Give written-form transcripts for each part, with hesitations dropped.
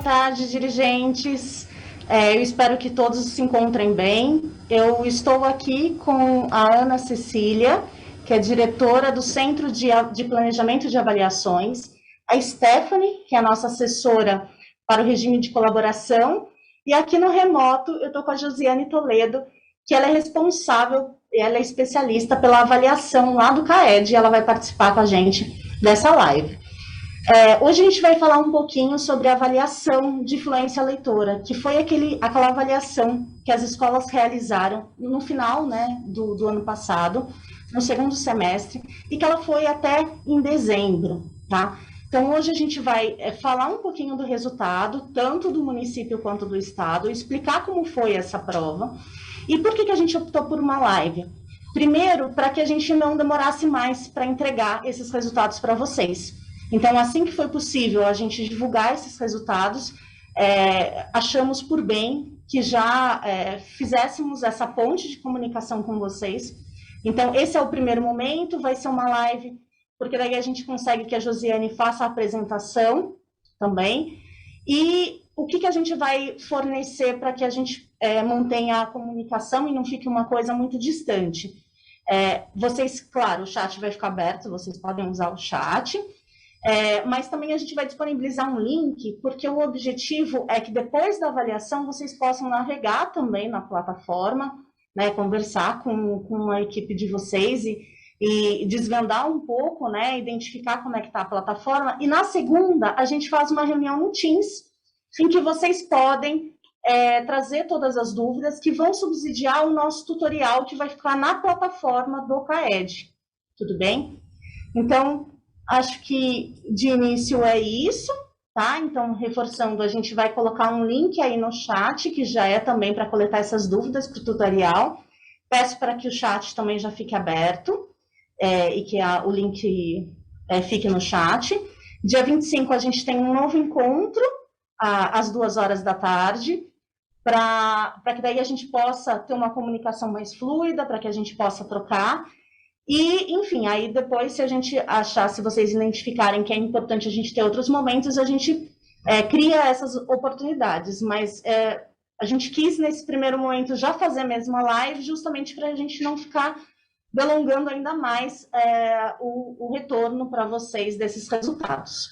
tarde, dirigentes. Eu espero que todos se encontrem bem. Eu estou aqui com a Ana Cecília, que é diretora do Centro de Planejamento de Avaliações, a Stephanie, que é a nossa assessora para o regime de colaboração, e aqui no remoto eu estou com a Josiane Toledo, que ela é responsável, ela é especialista pela avaliação lá do CAED, e ela vai participar com a gente dessa live. Hoje a gente vai falar um pouquinho sobre a avaliação de fluência leitora, que foi aquela avaliação que as escolas realizaram no final, né, do ano passado, no segundo semestre, e que ela foi até em dezembro, tá? Então, hoje a gente vai falar um pouquinho do resultado, tanto do município quanto do estado, explicar como foi essa prova, e por que a gente optou por uma live. Primeiro, para que a gente não demorasse mais para entregar esses resultados para vocês. Então, assim que foi possível a gente divulgar esses resultados, achamos por bem que já fizéssemos essa ponte de comunicação com vocês. Então, esse é o primeiro momento, vai ser uma live, porque daí a gente consegue que a Josiane faça a apresentação também. E o que a gente vai fornecer para que a gente mantenha a comunicação e não fique uma coisa muito distante? Vocês, claro, o chat vai ficar aberto, vocês podem usar o chat, mas também a gente vai disponibilizar um link, porque o objetivo é que depois da avaliação vocês possam navegar também na plataforma, né, conversar com a equipe de vocês e desvendar um pouco, né, identificar como é que está a plataforma. E na segunda, a gente faz uma reunião no Teams, em que vocês podem trazer todas as dúvidas que vão subsidiar o nosso tutorial que vai ficar na plataforma do CAED. Tudo bem? Então, acho que de início é isso, tá? Então, reforçando, a gente vai colocar um link aí no chat, que já é também para coletar essas dúvidas para o tutorial. Peço para que o chat também já fique aberto e que o link fique no chat. Dia 25 a gente tem um novo encontro, às 14h, para que daí a gente possa ter uma comunicação mais fluida, para que a gente possa trocar. E, enfim, aí depois, se a gente achar, se vocês identificarem que é importante a gente ter outros momentos, a gente cria essas oportunidades. Mas a gente quis, nesse primeiro momento, já fazer mesmo a live, justamente para a gente não ficar delongando ainda mais o retorno para vocês desses resultados.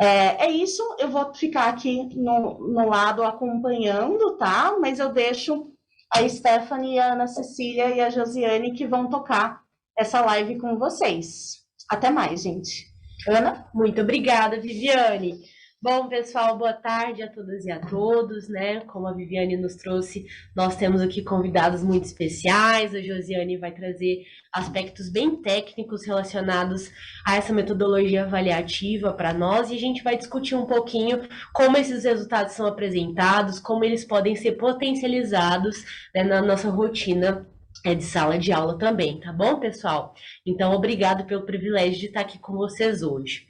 É isso, eu vou ficar aqui no lado acompanhando, tá? Mas eu deixo a Stephanie, a Ana Cecília e a Josiane que vão tocar essa live com vocês. Até mais, gente. Ana? Muito obrigada, Viviane. Bom, pessoal, boa tarde a todas e a todos, né? Como a Viviane nos trouxe, nós temos aqui convidados muito especiais. A Josiane vai trazer aspectos bem técnicos relacionados a essa metodologia avaliativa para nós e a gente vai discutir um pouquinho como esses resultados são apresentados, como eles podem ser potencializados, né, na nossa rotina de sala de aula também, tá bom, pessoal? Então, obrigado pelo privilégio de estar aqui com vocês hoje.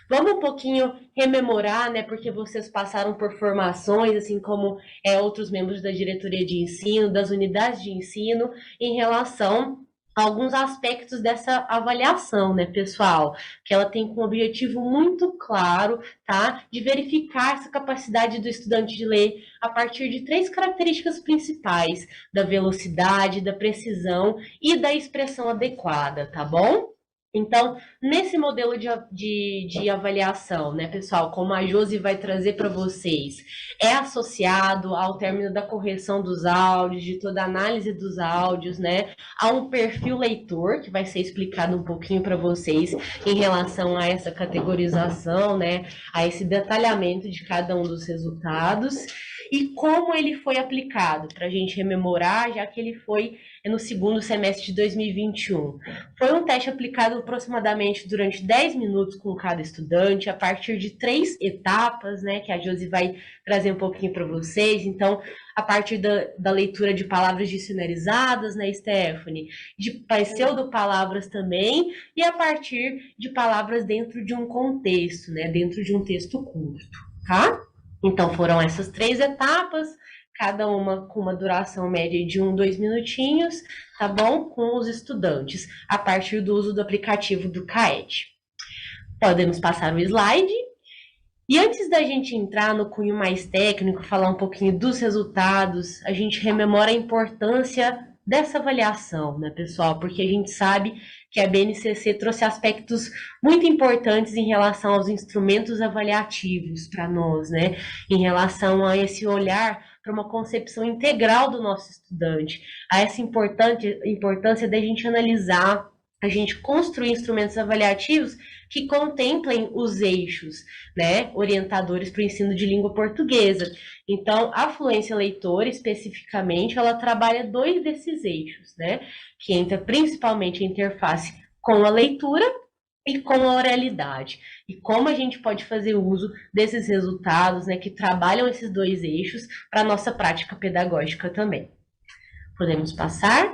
Vamos um pouquinho rememorar, né, porque vocês passaram por formações, assim como outros membros da diretoria de ensino, das unidades de ensino, em relação a alguns aspectos dessa avaliação, né, pessoal? Que ela tem como objetivo muito claro, tá, de verificar essa capacidade do estudante de ler a partir de 3 características principais, da velocidade, da precisão e da expressão adequada, tá bom? Então, nesse modelo de avaliação, né, pessoal, como a Josi vai trazer para vocês, é associado ao término da correção dos áudios, de toda a análise dos áudios, né, a um perfil leitor, que vai ser explicado um pouquinho para vocês em relação a essa categorização, né, a esse detalhamento de cada um dos resultados, e como ele foi aplicado, para a gente rememorar, já que ele foi no segundo semestre de 2021. Foi um teste aplicado aproximadamente durante 10 minutos com cada estudante, a partir de 3 etapas, né, que a Josi vai trazer um pouquinho para vocês. Então, a partir da leitura de palavras dicionarizadas, né, Stephanie, de pseudopalavras também, e a partir de palavras dentro de um contexto, né, dentro de um texto curto, tá? Então, foram essas 3 etapas, cada uma com uma duração média de 2 minutinhos, tá bom? Com os estudantes, a partir do uso do aplicativo do CAED. Podemos passar o slide. E antes da gente entrar no cunho mais técnico, falar um pouquinho dos resultados, a gente rememora a importância dessa avaliação, né, pessoal? Porque a gente sabe que a BNCC trouxe aspectos muito importantes em relação aos instrumentos avaliativos para nós, né? Em relação a esse olhar para uma concepção integral do nosso estudante, a essa importância da gente analisar, a gente construir instrumentos avaliativos que contemplem os eixos, né, orientadores para o ensino de língua portuguesa. Então, a fluência leitora, especificamente, ela trabalha dois desses eixos, né, que entra principalmente a interface com a leitura e com a oralidade. E como a gente pode fazer uso desses resultados, né, que trabalham esses dois eixos para a nossa prática pedagógica também. Podemos passar?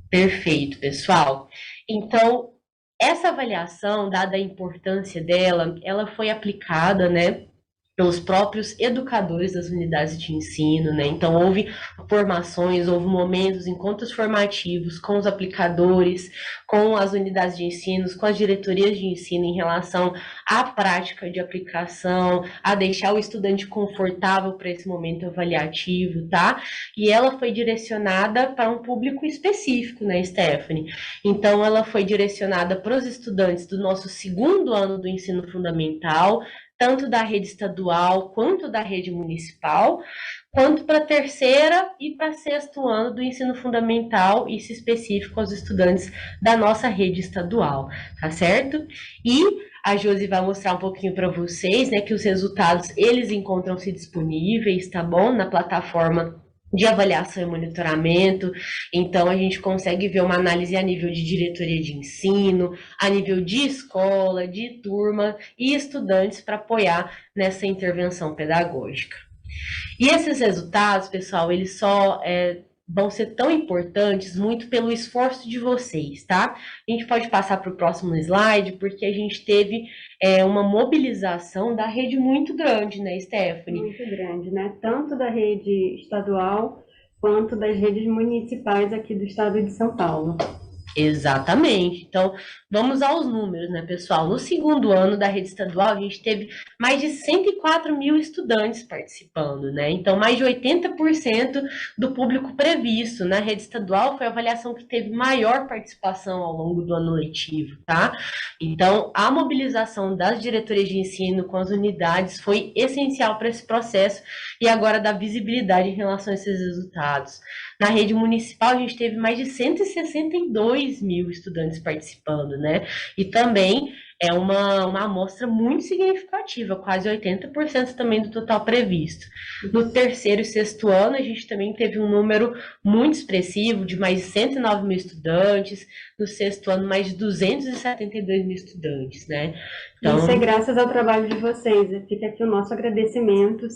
Perfeito, pessoal. Então, essa avaliação, dada a importância dela, ela foi aplicada, né, pelos próprios educadores das unidades de ensino, né? Então, houve formações, houve momentos, encontros formativos com os aplicadores, com as unidades de ensino, com as diretorias de ensino em relação à prática de aplicação, a deixar o estudante confortável para esse momento avaliativo, tá? E ela foi direcionada para um público específico, né, Stephanie? Então, ela foi direcionada para os estudantes do nosso segundo ano do ensino fundamental, tanto da rede estadual quanto da rede municipal, quanto para terceira e para sexto ano do ensino fundamental, isso específico aos estudantes da nossa rede estadual, tá certo? E a Josi vai mostrar um pouquinho para vocês, né, que os resultados, eles encontram-se disponíveis, tá bom? Na plataforma de avaliação e monitoramento, então a gente consegue ver uma análise a nível de diretoria de ensino, a nível de escola, de turma e estudantes para apoiar nessa intervenção pedagógica. E esses resultados, pessoal, eles só vão ser tão importantes muito pelo esforço de vocês, tá? A gente pode passar para o próximo slide, porque a gente teve uma mobilização da rede muito grande, né, Stephanie? Muito grande, né? Tanto da rede estadual quanto das redes municipais aqui do estado de São Paulo. Exatamente. Então, vamos aos números, né, pessoal? No segundo ano da rede estadual, a gente teve mais de 104 mil estudantes participando, né? Então, mais de 80% do público previsto na rede estadual foi a avaliação que teve maior participação ao longo do ano letivo, tá? Então, a mobilização das diretorias de ensino com as unidades foi essencial para esse processo e agora dá visibilidade em relação a esses resultados. Na rede municipal, a gente teve mais de 162 mil estudantes participando, né? E também é uma amostra muito significativa, quase 80% também do total previsto. No terceiro e sexto ano, a gente também teve um número muito expressivo, de mais de 109 mil estudantes, no sexto ano, mais de 272 mil estudantes, né? Então, isso é graças ao trabalho de vocês, fica aqui o nosso agradecimento,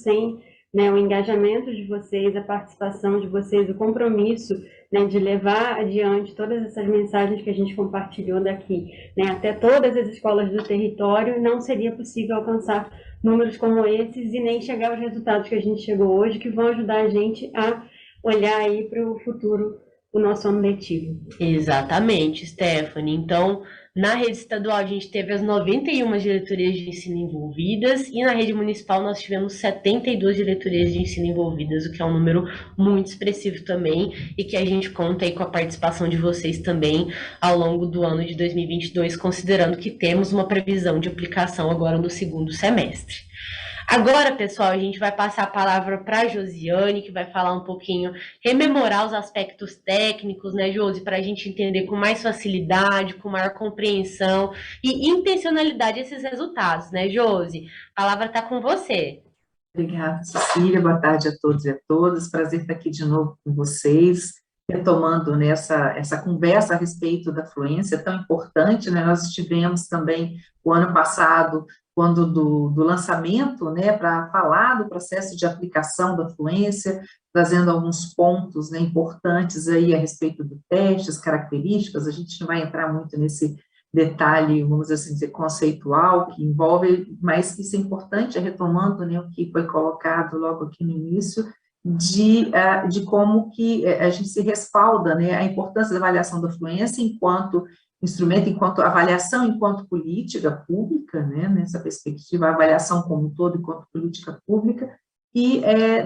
né, o engajamento de vocês, a participação de vocês, o compromisso, né, de levar adiante todas essas mensagens que a gente compartilhou daqui, né, até todas as escolas do território, não seria possível alcançar números como esses e nem chegar aos resultados que a gente chegou hoje, que vão ajudar a gente a olhar aí para o futuro do nosso ano letivo. Exatamente, Stephanie. Então, na rede estadual, a gente teve as 91 diretorias de ensino envolvidas e na rede municipal nós tivemos 72 diretorias de ensino envolvidas, o que é um número muito expressivo também e que a gente conta aí com a participação de vocês também ao longo do ano de 2022, considerando que temos uma previsão de aplicação agora no segundo semestre. Agora, pessoal, a gente vai passar a palavra para a Josiane, que vai falar um pouquinho, rememorar os aspectos técnicos, né, Josi, para a gente entender com mais facilidade, com maior compreensão e intencionalidade esses resultados, né, Josi? A palavra está com você. Obrigada, Cecília. Boa tarde a todos e a todas. Prazer estar aqui de novo com vocês, retomando essa conversa a respeito da fluência tão importante, né? Nós estivemos também o ano passado, quando do lançamento, né, para falar do processo de aplicação da fluência, trazendo alguns pontos, né, importantes aí a respeito do teste, as características. A gente não vai entrar muito nesse detalhe, vamos assim dizer, conceitual, que envolve, mas isso é importante, retomando, né, o que foi colocado logo aqui no início, de como que a gente se respalda, né, a importância da avaliação da fluência enquanto instrumento enquanto avaliação enquanto política pública, né, nessa perspectiva, a avaliação como um todo enquanto política pública, e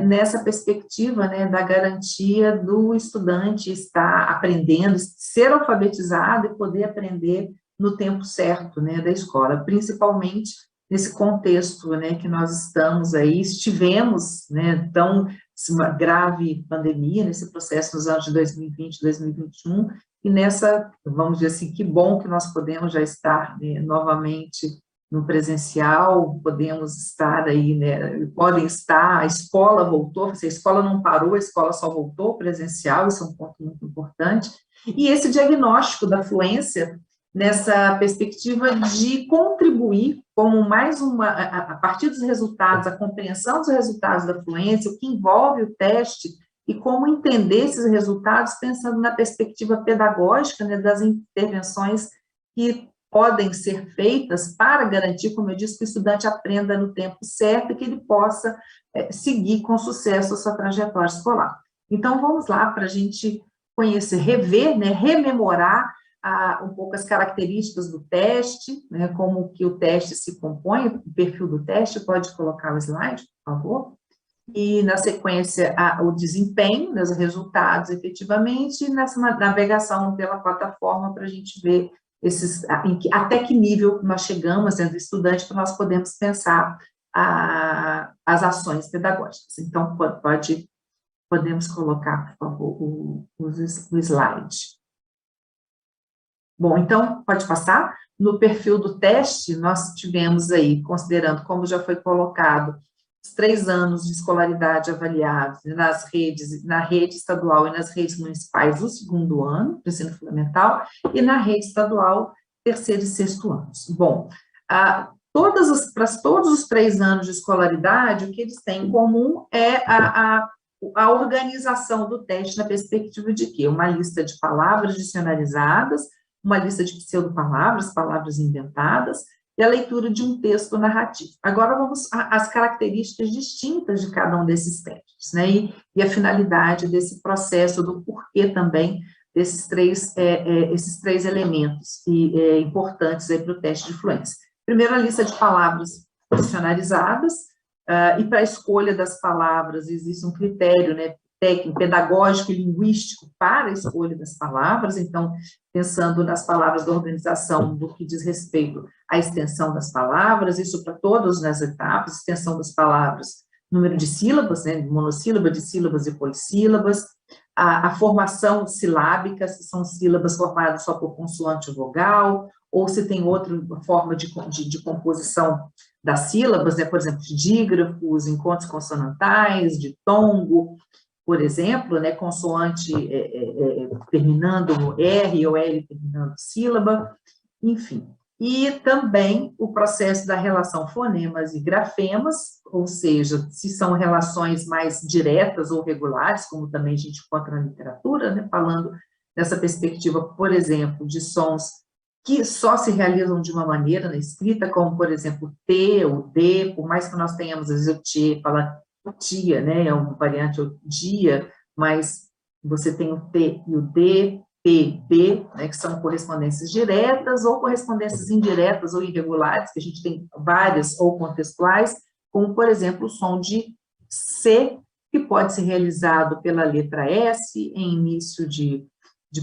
nessa perspectiva, né, da garantia do estudante estar aprendendo, ser alfabetizado e poder aprender no tempo certo, né, da escola, principalmente nesse contexto, né, que nós estivemos, né, tão uma grave pandemia, nesse processo nos anos de 2020 e 2021, e nessa, vamos dizer assim, que bom que nós podemos já estar, né, novamente no presencial, podemos estar aí, né, podem estar, a escola voltou, a escola não parou, a escola só voltou presencial, isso é um ponto muito importante, e esse diagnóstico da fluência, nessa perspectiva de contribuir como mais uma, a partir dos resultados, a compreensão dos resultados da fluência, o que envolve o teste, e como entender esses resultados, pensando na perspectiva pedagógica, né, das intervenções que podem ser feitas para garantir, como eu disse, que o estudante aprenda no tempo certo e que ele possa seguir com sucesso a sua trajetória escolar. Então, vamos lá para a gente conhecer, rever, né, rememorar um pouco as características do teste, né, como que o teste se compõe, o perfil do teste, pode colocar o slide, por favor, e na sequência o desempenho, né, os resultados efetivamente, e nessa navegação pela plataforma para a gente ver até que nível nós chegamos dentro do estudante para nós podermos pensar as ações pedagógicas. Então, podemos colocar, por favor, o slide. Bom, então, pode passar. No perfil do teste, nós tivemos aí, considerando, como já foi colocado, os 3 anos de escolaridade avaliados nas redes, na rede estadual e nas redes municipais, o 2º ano do ensino fundamental, e na rede estadual, 3º e 6º anos. Bom, para todos os 3 anos de escolaridade, o que eles têm em comum é a organização do teste na perspectiva de quê? Uma lista de palavras dicionarizadas, uma lista de pseudopalavras, palavras inventadas, e a leitura de um texto narrativo. Agora vamos às características distintas de cada um desses testes, né, e a finalidade desse processo, do porquê também desses esses 3 elementos importantes para o teste de fluência. Primeiro, a lista de palavras dicionarizadas, e para a escolha das palavras existe um critério, né, técnico, pedagógico e linguístico para a escolha das palavras, então, pensando nas palavras da organização, do que diz respeito à extensão das palavras, isso para todas as etapas, extensão das palavras, número de sílabas, né, monossílaba, dissílabas e polissílabas, a formação silábica, se são sílabas formadas só por consoante ou vogal, ou se tem outra forma de composição das sílabas, né, por exemplo, de dígrafos, encontros consonantais, de tongo, por exemplo, né, consoante terminando no R ou L terminando sílaba, enfim. E também o processo da relação fonemas e grafemas, ou seja, se são relações mais diretas ou regulares, como também a gente encontra na literatura, né, falando dessa perspectiva, por exemplo, de sons que só se realizam de uma maneira na escrita, como, por exemplo, T ou D, por mais que nós tenhamos, às vezes, o T, fala tia, né, é uma variante o dia, mas você tem o T e o D, P, B, né, que são correspondências diretas ou correspondências indiretas ou irregulares, que a gente tem várias, ou contextuais, como, por exemplo, o som de C, que pode ser realizado pela letra S em início de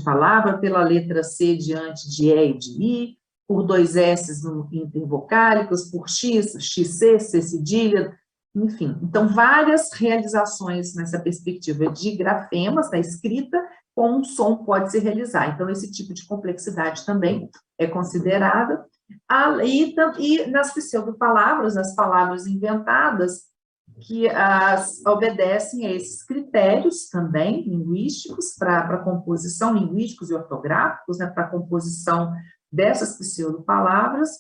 palavra, pela letra C diante de E e de I, por 2 S no intervocálicos, por X, XC, C cedilha, enfim. Então, várias realizações nessa perspectiva de grafemas, da escrita, com um som pode se realizar. Então, esse tipo de complexidade também é considerada. E nas pseudopalavras, as palavras inventadas, que obedecem a esses critérios também linguísticos para a composição, linguísticos e ortográficos, né, para a composição dessas pseudopalavras,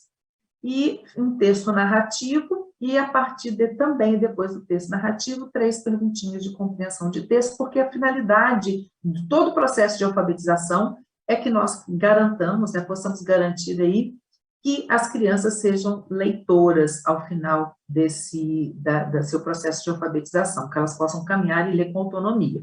e um texto narrativo, e a partir também, depois do texto narrativo, 3 perguntinhas de compreensão de texto, porque a finalidade de todo o processo de alfabetização é que nós garantamos, né, possamos garantir aí que as crianças sejam leitoras ao final do seu processo de alfabetização, que elas possam caminhar e ler com autonomia.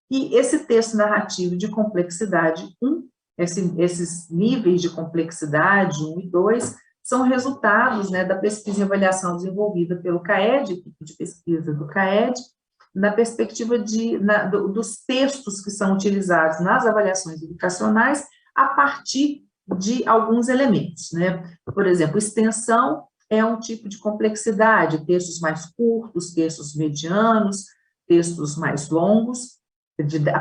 E esse texto narrativo de complexidade 1 esses níveis de complexidade 1 e 2 são resultados, né, da pesquisa e avaliação desenvolvida pelo CAED, equipe de pesquisa do CAED, na perspectiva dos textos que são utilizados nas avaliações educacionais a partir de alguns elementos, né? Por exemplo, extensão é um tipo de complexidade, textos mais curtos, textos medianos, textos mais longos,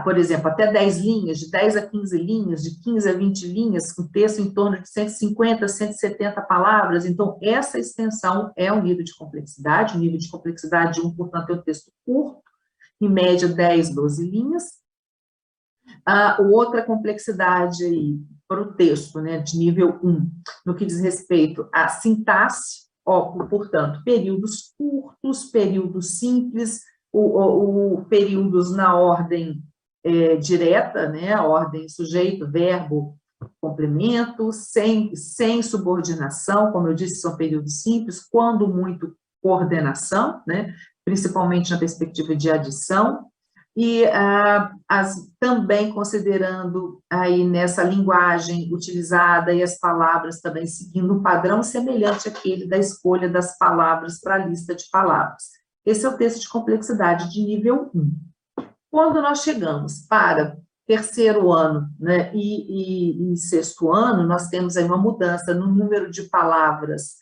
por exemplo, até 10 linhas, de 10 a 15 linhas, de 15 a 20 linhas, um texto em torno de 150 a 170 palavras. Então, essa extensão é um nível de complexidade. O nível de complexidade 1, portanto, é um texto curto, em média 10, 12 linhas. Outra complexidade aí para o texto, né, de nível 1, no que diz respeito à sintaxe, portanto, períodos curtos, períodos simples, períodos na ordem direta, né, a ordem sujeito, verbo, complemento, sem subordinação, como eu disse, são períodos simples, quando muito coordenação, né, principalmente na perspectiva de adição, e também considerando aí nessa linguagem utilizada e as palavras também seguindo um padrão semelhante àquele da escolha das palavras para a lista de palavras. Esse é o texto de complexidade de nível 1. Quando nós chegamos para terceiro ano, né, e sexto ano, nós temos aí uma mudança no número de palavras,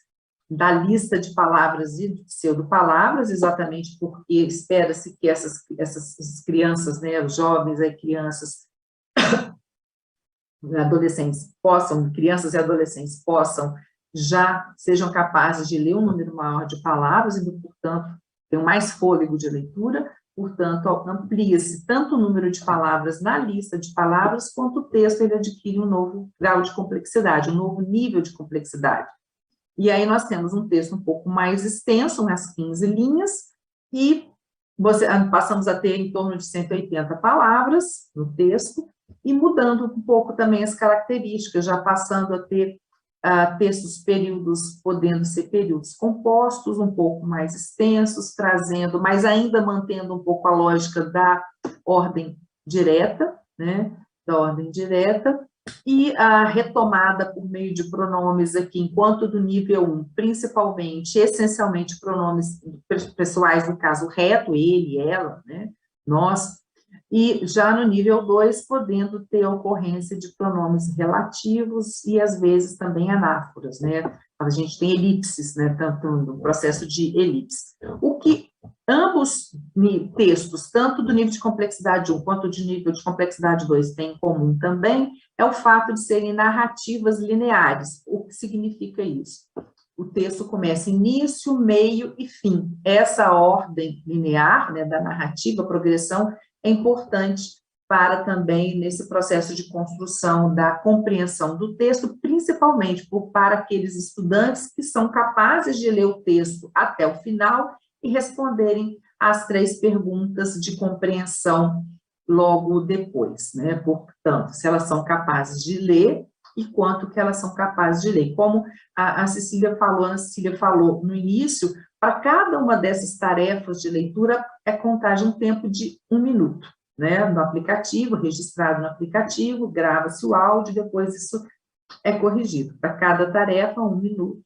da lista de palavras e de pseudopalavras, exatamente porque espera-se que essas crianças, né, os jovens, aí, crianças, adolescentes crianças e adolescentes já sejam capazes de ler um número maior de palavras e, portanto, tenham mais fôlego de leitura, portanto, amplia-se tanto o número de palavras na lista de palavras, quanto o texto ele adquire um novo grau de complexidade, um novo nível de complexidade. E aí nós temos um texto um pouco mais extenso, umas 15 linhas, e passamos a ter em torno de 180 palavras no texto, e mudando um pouco também as características, já passando a ter textos, períodos, podendo ser períodos compostos, um pouco mais extensos, trazendo, mas ainda mantendo um pouco a lógica da ordem direta, né, da ordem direta, e a retomada por meio de pronomes aqui, enquanto do nível 1, principalmente, essencialmente, pronomes pessoais, no caso reto, ele, ela, né, nós, e já no nível 2, podendo ter a ocorrência de pronomes relativos e, às vezes, também anáforas, né? A gente tem elipses, né? Tanto no processo de elipse. O que ambos textos, tanto do nível de complexidade 1 quanto do nível de complexidade 2, têm em comum também, é o fato de serem narrativas lineares. O que significa isso? O texto começa início, meio e fim. Essa ordem linear, né, da narrativa, progressão, é importante para também nesse processo de construção da compreensão do texto, principalmente para aqueles estudantes que são capazes de ler o texto até o final e responderem às 3 perguntas de compreensão logo depois, né? Portanto, se elas são capazes de ler e quanto que elas são capazes de ler. Como a Cecília falou no início, para cada uma dessas tarefas de leitura é contagem um tempo de 1 minuto, né? No aplicativo, registrado no aplicativo, grava-se o áudio, depois isso é corrigido. Para cada tarefa, 1 minuto,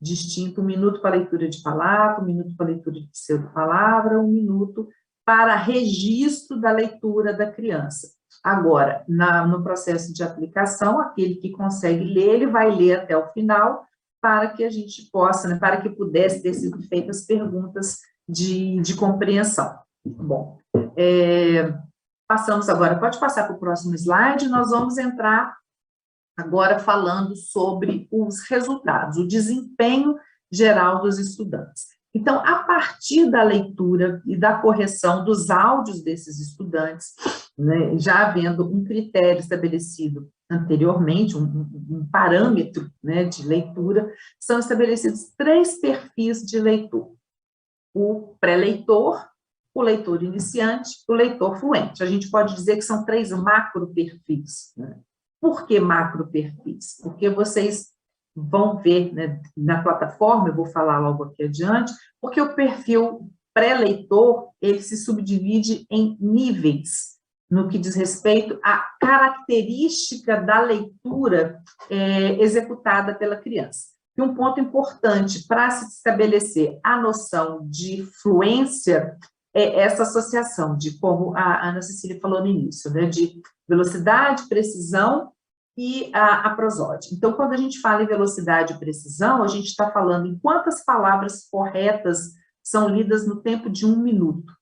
distinto, 1 minuto para leitura de palavra, 1 minuto para leitura de pseudopalavra, 1 minuto para registro da leitura da criança. Agora, no processo de aplicação, aquele que consegue ler, ele vai ler até o final, para que a gente possa, né, para que pudesse ter sido feitas perguntas de compreensão. Bom, passamos agora, pode passar para o próximo slide, nós vamos entrar agora falando sobre os resultados, o desempenho geral dos estudantes. Então, a partir da leitura e da correção dos áudios desses estudantes, né, já havendo um critério estabelecido anteriormente, um parâmetro, né, de leitura, são estabelecidos 3 perfis de leitor. O pré-leitor, o leitor iniciante, o leitor fluente. A gente pode dizer que são 3 macro-perfis, né? Por que macro-perfis? Porque vocês vão ver, né, na plataforma, eu vou falar logo aqui adiante, porque o perfil pré-leitor, ele se subdivide em níveis. no que diz respeito à característica da leitura executada pela criança. E um ponto importante para se estabelecer a noção de fluência é essa associação de, como a Ana Cecília falou no início, né, de velocidade, precisão e a prosódia. Então, quando a gente fala em velocidade e precisão, a gente está falando em quantas palavras corretas são lidas no tempo de 1 minuto.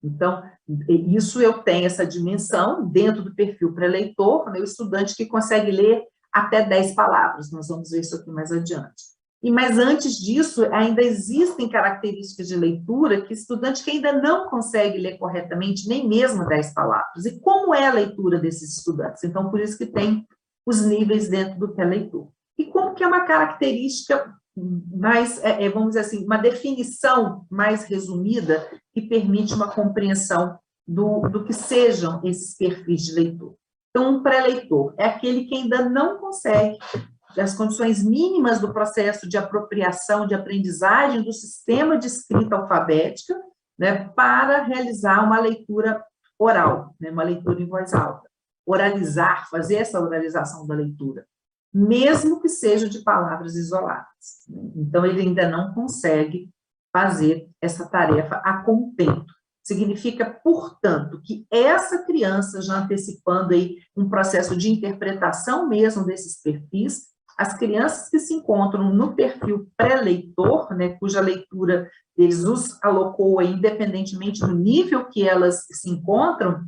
Então, isso eu tenho essa dimensão dentro do perfil pré-leitor, né, o estudante que consegue ler até 10 palavras, nós vamos ver isso aqui mais adiante. Mas antes disso, ainda existem características de leitura que estudante que ainda não consegue ler corretamente, nem mesmo 10 palavras. E como é a leitura desses estudantes? Então, por isso que tem os níveis dentro do pré-leitor. E como que é uma característica mais, vamos dizer assim, uma definição mais resumida que permite uma compreensão do que sejam esses perfis de leitor. Então, um pré-leitor é aquele que ainda não consegue as condições mínimas do processo de apropriação, de aprendizagem do sistema de escrita alfabética, né, para realizar uma leitura oral, né, uma leitura em voz alta. Oralizar, fazer essa oralização da leitura, mesmo que seja de palavras isoladas. Então, ele ainda não consegue fazer essa tarefa a contento. Significa, portanto, que essa criança, já antecipando aí um processo de interpretação mesmo desses perfis, as crianças que se encontram no perfil pré-leitor, né, cuja leitura deles os alocou aí, independentemente do nível que elas se encontram,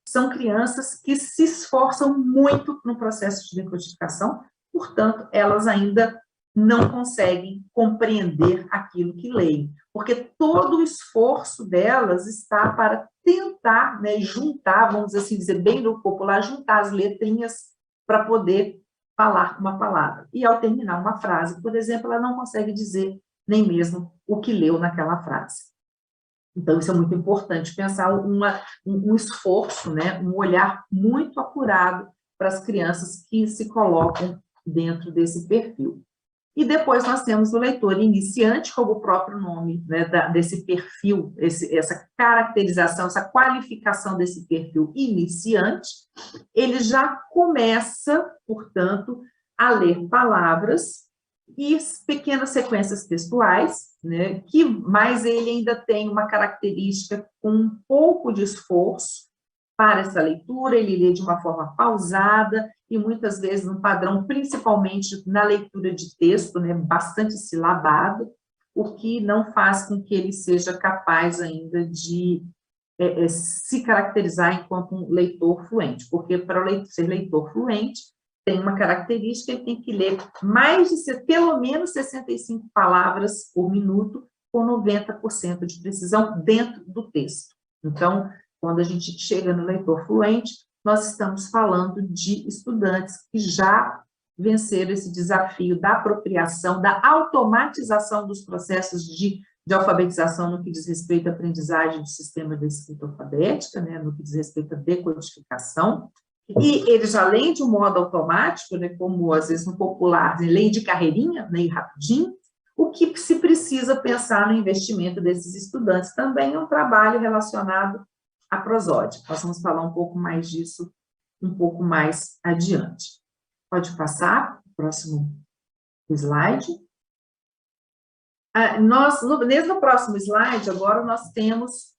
são crianças que se esforçam muito no processo de decodificação, portanto, elas ainda não conseguem compreender aquilo que leem, porque todo o esforço delas está para tentar, né, juntar, vamos assim dizer, bem no popular, juntar as letrinhas para poder falar uma palavra. E ao terminar uma frase, por exemplo, ela não consegue dizer nem mesmo o que leu naquela frase. Então, isso é muito importante, pensar um esforço, né, um olhar muito apurado para as crianças que se colocam dentro desse perfil. E depois nós temos o leitor iniciante, como o próprio nome, né, desse perfil, essa caracterização, essa qualificação desse perfil iniciante, ele já começa, portanto, a ler palavras e pequenas sequências textuais, né, mas ele ainda tem uma característica com um pouco de esforço para essa leitura, ele lê de uma forma pausada e muitas vezes um padrão, principalmente na leitura de texto, né, bastante silabado, o que não faz com que ele seja capaz ainda de se caracterizar enquanto um leitor fluente, porque para ser leitor fluente, tem uma característica, ele tem que ler pelo menos 65 palavras por minuto, com 90% de precisão dentro do texto. Então, quando a gente chega no leitor fluente, nós estamos falando de estudantes que já venceram esse desafio da apropriação, da automatização dos processos de alfabetização no que diz respeito à aprendizagem do sistema de escrita alfabética, né, no que diz respeito à decodificação, e eles, além de um modo automático, né, como às vezes no popular, né, lei de carreirinha, né, e rapidinho, o que se precisa pensar no investimento desses estudantes também é um trabalho relacionado à prosódia. Nós vamos falar um pouco mais disso um pouco mais adiante. Pode passar o próximo slide. No próximo slide, agora nós temos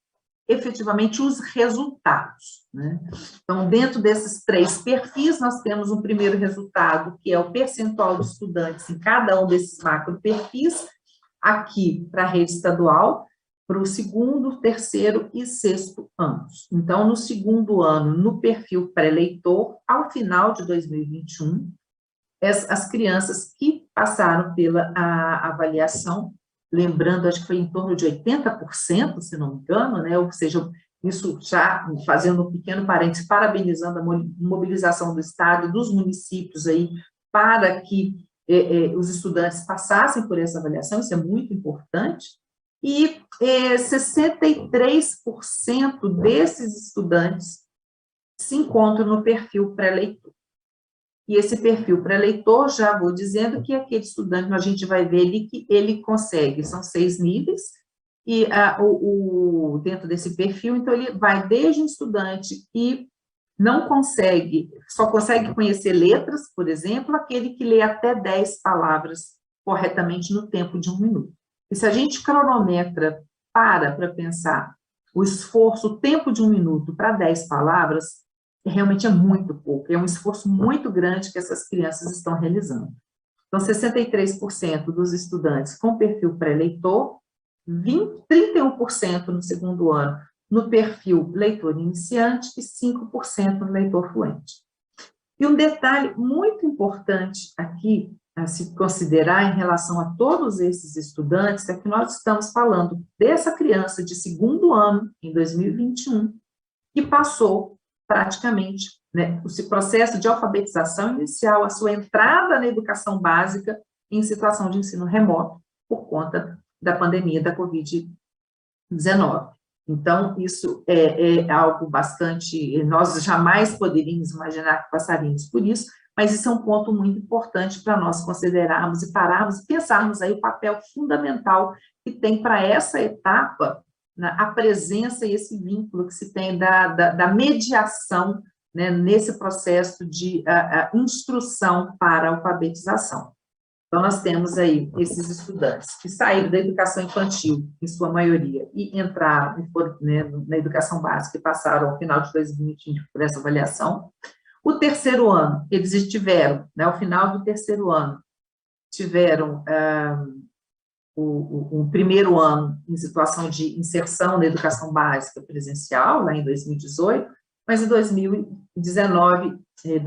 efetivamente os resultados, né? Então, dentro desses 3 perfis, nós temos um primeiro resultado, que é o percentual de estudantes em cada um desses macro perfis, aqui para a rede estadual, para o 2º, 3º e 6º anos. Então, no 2º ano, no perfil pré-leitor, ao final de 2021, as crianças que passaram pela avaliação, lembrando, acho que foi em torno de 80%, se não me engano, né? Ou seja, isso já fazendo um pequeno parênteses, parabenizando a mobilização do Estado e dos municípios aí, para que os estudantes passassem por essa avaliação, isso é muito importante, e 63% desses estudantes se encontram no perfil pré-leitor. E esse perfil pré-leitor, já vou dizendo que aquele estudante, a gente vai ver ali que ele consegue, são 6 níveis, e dentro desse perfil, então ele vai desde um estudante que só consegue conhecer letras, por exemplo, aquele que lê até 10 palavras corretamente no tempo de 1 minuto. E se a gente cronometra, para pensar o esforço, o tempo de 1 minuto para 10 palavras, realmente é muito pouco, é um esforço muito grande que essas crianças estão realizando. Então, 63% dos estudantes com perfil pré-leitor, 31% no segundo ano no perfil leitor iniciante e 5% no leitor fluente. E um detalhe muito importante aqui a se considerar em relação a todos esses estudantes é que nós estamos falando dessa criança de segundo ano, em 2021, que passou praticamente, né, esse processo de alfabetização inicial, a sua entrada na educação básica em situação de ensino remoto, por conta da pandemia da Covid-19. Então, isso é algo bastante... Nós jamais poderíamos imaginar que passaríamos por isso, mas isso é um ponto muito importante para nós considerarmos e pararmos e pensarmos aí o papel fundamental que tem para essa etapa, a presença e esse vínculo que se tem da mediação, né, nesse processo de instrução para a alfabetização. Então, nós temos aí esses estudantes que saíram da educação infantil, em sua maioria, e entraram né, na educação básica e passaram ao final de 2020 por essa avaliação. O terceiro ano, eles estiveram, né, ao final do terceiro ano, tiveram o primeiro ano em situação de inserção na educação básica presencial, lá em 2018, mas em 2019, em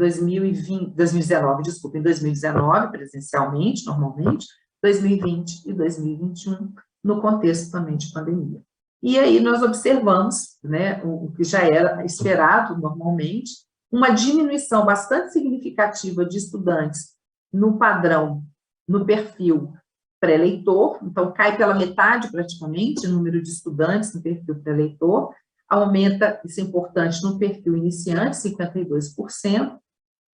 2019 presencialmente, normalmente, 2020 e 2021, no contexto também de pandemia. E aí nós observamos, né, o que já era esperado normalmente, uma diminuição bastante significativa de estudantes no padrão, no perfil pré-leitor, então cai pela metade praticamente o número de estudantes no perfil pré-leitor, aumenta, isso é importante, no perfil iniciante, 52%,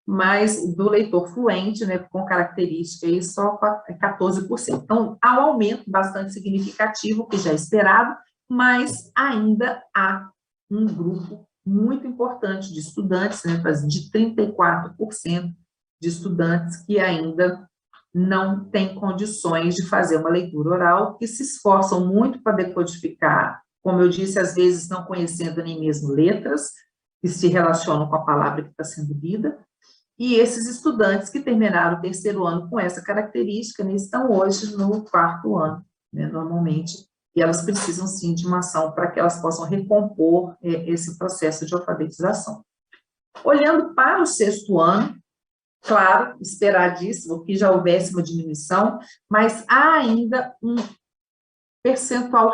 mas do leitor fluente, né, com característica aí, só 14%. Então, há um aumento bastante significativo, que já é esperado, mas ainda há um grupo muito importante de estudantes, né, de 34% de estudantes que ainda não têm condições de fazer uma leitura oral, que se esforçam muito para decodificar, como eu disse, às vezes não conhecendo nem mesmo letras, que se relacionam com a palavra que está sendo lida, e esses estudantes que terminaram o terceiro ano com essa característica, né, estão hoje no quarto ano, né, normalmente, e elas precisam sim de uma ação para que elas possam recompor esse processo de alfabetização. Olhando para o sexto ano, claro, esperadíssimo que já houvesse uma diminuição, mas há ainda um percentual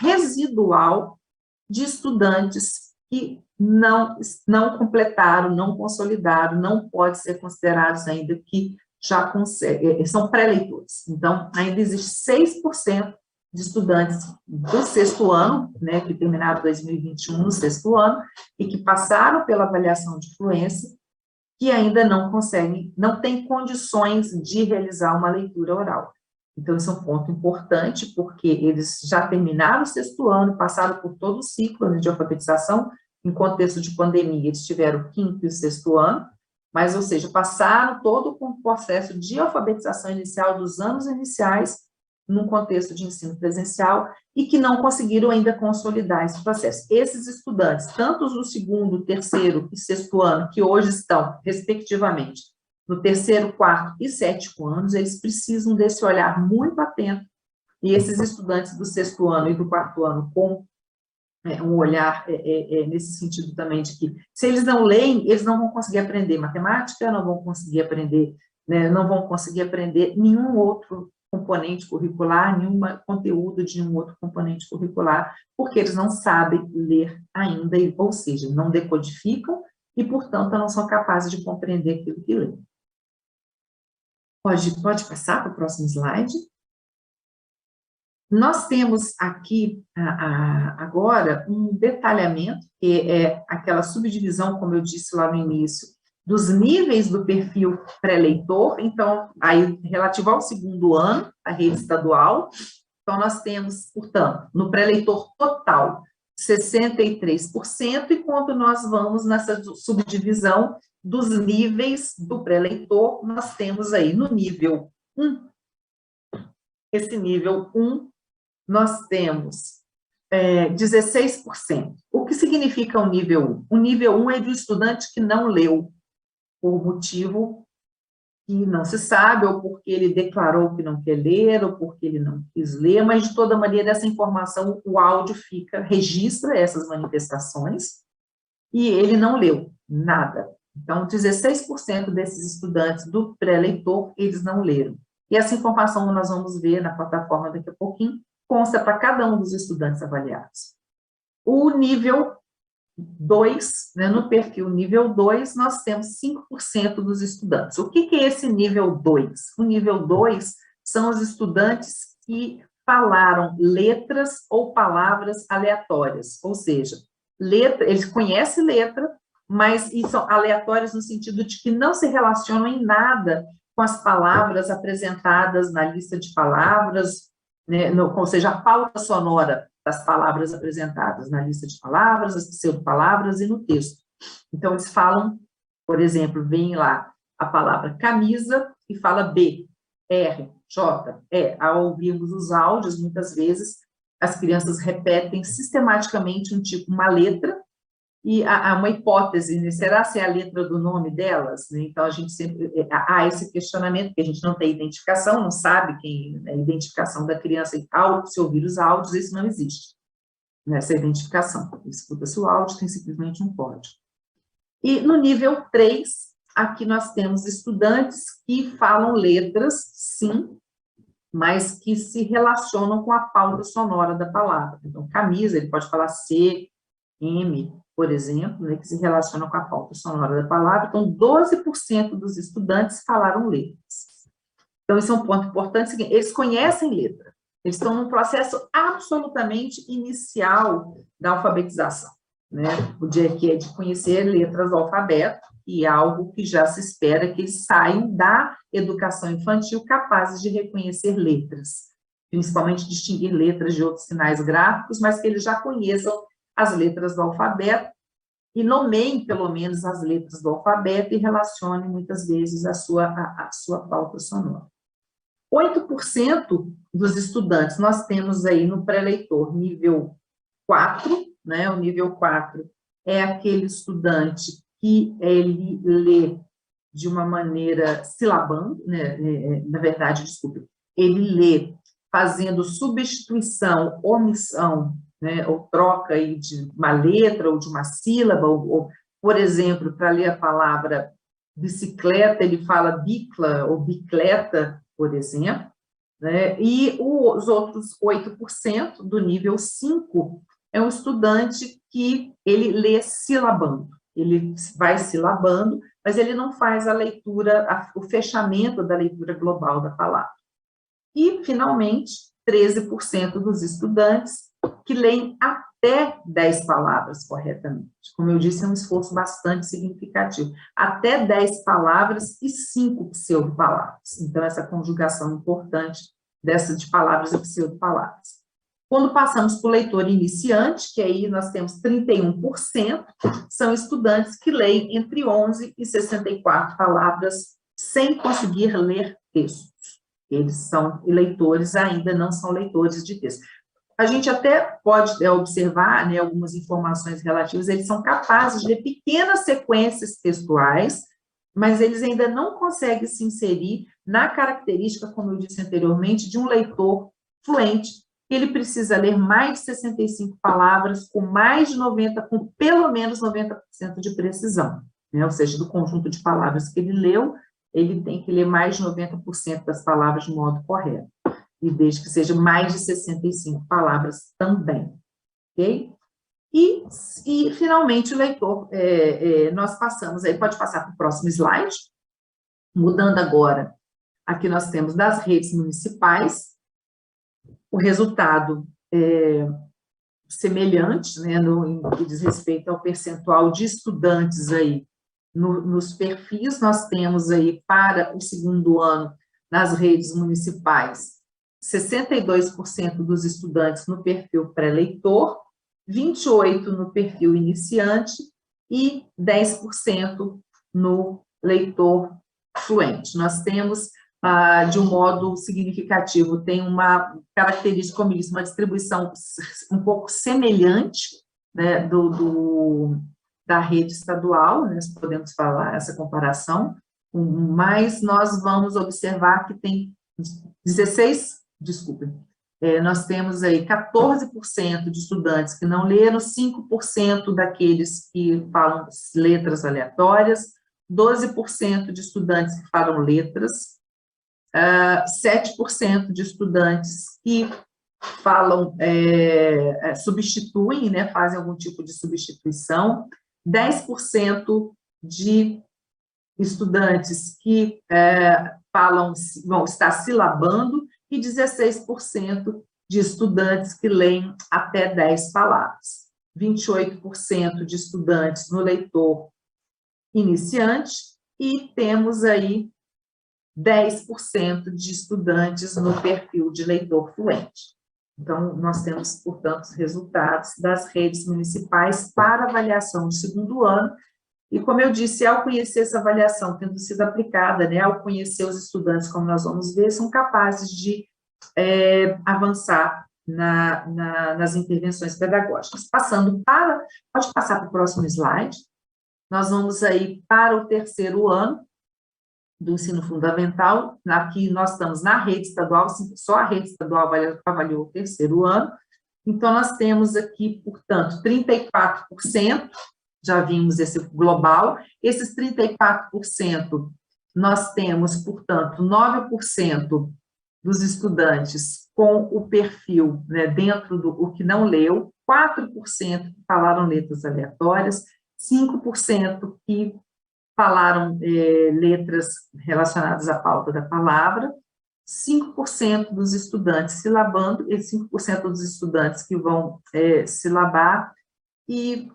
residual de estudantes que não completaram, não consolidaram, não pode ser considerados ainda que já são pré-leitores. Então, ainda existe 6% de estudantes do sexto ano, né, que terminaram 2021 no sexto ano, e que passaram pela avaliação de fluência, que ainda não conseguem, não têm condições de realizar uma leitura oral. Então, isso é um ponto importante, porque eles já terminaram o sexto ano, passaram por todo o ciclo, né, de alfabetização, em contexto de pandemia, eles tiveram o quinto e o sexto ano, mas, ou seja, passaram todo o processo de alfabetização inicial dos anos iniciais, num contexto de ensino presencial, e que não conseguiram ainda consolidar esse processo. Esses estudantes, tanto os do segundo, terceiro e sexto ano, que hoje estão, respectivamente, no terceiro, quarto e sétimo anos, eles precisam desse olhar muito atento, e esses estudantes do sexto ano e do quarto ano, com um olhar nesse sentido também de que, se eles não leem, eles não vão conseguir aprender matemática, não vão conseguir aprender, né, não vão conseguir aprender nenhum outro componente curricular, nenhum conteúdo de nenhum outro componente curricular, porque eles não sabem ler ainda, ou seja, não decodificam e, portanto, não são capazes de compreender aquilo que lêem. Pode passar para o próximo slide. Nós temos aqui, agora, um detalhamento, que é aquela subdivisão, como eu disse lá no início, dos níveis do perfil pré-leitor, então, aí, relativo ao segundo ano, da rede estadual. Então, nós temos, portanto, no pré-leitor total, 63%, e quando nós vamos nessa subdivisão dos níveis do pré-eleitor, nós temos aí no nível 1, esse nível 1, nós temos 16%. O que significa o nível 1? O nível 1 é do estudante que não leu, por motivo que não se sabe, ou porque ele declarou que não quer ler, ou porque ele não quis ler, mas, de toda maneira, essa informação, o áudio registra essas manifestações, e ele não leu nada. Então, 16% desses estudantes do pré-eleitor, eles não leram. E essa informação nós vamos ver na plataforma daqui a pouquinho, consta para cada um dos estudantes avaliados. O nível 2, né, no perfil nível 2, nós temos 5% dos estudantes. O que é esse nível 2? O nível 2 são os estudantes que falaram letras ou palavras aleatórias, ou seja, eles conhecem letra, mas são aleatórias no sentido de que não se relacionam em nada com as palavras apresentadas na lista de palavras, né, ou seja, a pauta sonora das palavras apresentadas na lista de palavras, as pseudo-palavras e no texto. Então, eles falam, por exemplo, vem lá a palavra camisa e fala B, R, J, E. Ao ouvirmos os áudios, muitas vezes, as crianças repetem sistematicamente uma letra, e há uma hipótese, né? Será se é a letra do nome delas? Né? Então, a gente sempre há esse questionamento, porque a gente não tem identificação, não sabe quem é a identificação da criança, ao se ouvir os áudios, isso não existe, nessa identificação. Escuta-se o áudio, tem simplesmente um código. E no nível 3, aqui nós temos estudantes que falam letras, sim, mas que se relacionam com a pauta sonora da palavra. Então, camisa, ele pode falar C, M, por exemplo, né, que se relacionam com a pauta sonora da palavra. Então, 12% dos estudantes falaram letras. Então, isso é um ponto importante, eles conhecem letra, eles estão num processo absolutamente inicial da alfabetização, né, o dia que é de conhecer letras do alfabeto, e algo que já se espera que eles saiam da educação infantil capazes de reconhecer letras, principalmente distinguir letras de outros sinais gráficos, mas que eles já conheçam as letras do alfabeto, e nomeiem, pelo menos, as letras do alfabeto e relacionem, muitas vezes, a sua pauta sonora. 8% dos estudantes, nós temos aí no pré-eleitor nível 4, né, o nível 4 é aquele estudante que ele lê de uma maneira silabando, né, na verdade, desculpe, ele lê fazendo substituição, omissão, né, ou troca aí de uma letra ou de uma sílaba, ou, por exemplo, para ler a palavra bicicleta, ele fala bicla ou bicleta, por exemplo, né, e os outros 8% do nível 5 é um estudante que ele lê silabando, ele vai silabando, mas ele não faz a leitura, o fechamento da leitura global da palavra. E, finalmente, 13% dos estudantes que leem até 10 palavras corretamente. Como eu disse, é um esforço bastante significativo. Até 10 palavras e 5 pseudo-palavras. Então, essa conjugação importante dessa de palavras e pseudo-palavras. Quando passamos para o leitor iniciante, que aí nós temos 31%, são estudantes que leem entre 11 e 64 palavras sem conseguir ler textos. Eles são leitores, ainda não são leitores de texto. A gente até pode observar, né, algumas informações relativas, eles são capazes de ler pequenas sequências textuais, mas eles ainda não conseguem se inserir na característica, como eu disse anteriormente, de um leitor fluente. Ele precisa ler mais de 65 palavras, com mais de 90, com pelo menos 90% de precisão, né? Ou seja, do conjunto de palavras que ele leu, ele tem que ler mais de 90% das palavras de modo correto, e desde que seja mais de 65 palavras também, ok? E finalmente, o leitor, nós passamos, aí pode passar para o próximo slide, mudando agora, aqui nós temos das redes municipais, o resultado semelhante, né, no que diz respeito ao percentual de estudantes aí nos perfis. Nós temos aí para o segundo ano nas redes municipais 62% dos estudantes no perfil pré-eleitor, 28% no perfil iniciante e 10% no leitor fluente. Nós temos, de um modo significativo, tem uma característica, como eu disse, uma distribuição um pouco semelhante, né, da rede estadual, né, podemos falar essa comparação, mas nós vamos observar que tem nós temos aí 14% de estudantes que não leram, 5% daqueles que falam letras aleatórias, 12% de estudantes que falam letras, 7% de estudantes que falam, substituem, né, fazem algum tipo de substituição, 10% de estudantes que vão estar silabando, e 16% de estudantes que leem até 10 palavras. 28% de estudantes no leitor iniciante, e temos aí 10% de estudantes no perfil de leitor fluente. Então, nós temos, portanto, os resultados das redes municipais para avaliação de segundo ano, e, como eu disse, ao conhecer essa avaliação tendo sido aplicada, né, ao conhecer os estudantes, como nós vamos ver, são capazes de avançar nas intervenções pedagógicas. Pode passar para o próximo slide. Nós vamos aí para o terceiro ano do ensino fundamental. Aqui nós estamos na rede estadual, só a rede estadual avaliou o terceiro ano. Então, nós temos aqui, portanto, 34%, já vimos esse global, esses 34%, nós temos, portanto, 9% dos estudantes com o perfil, né, dentro do o que não leu, 4% que falaram letras aleatórias, 5% que falaram letras relacionadas à pauta da palavra, 5% dos estudantes silabando, e 5% dos estudantes que vão silabar, e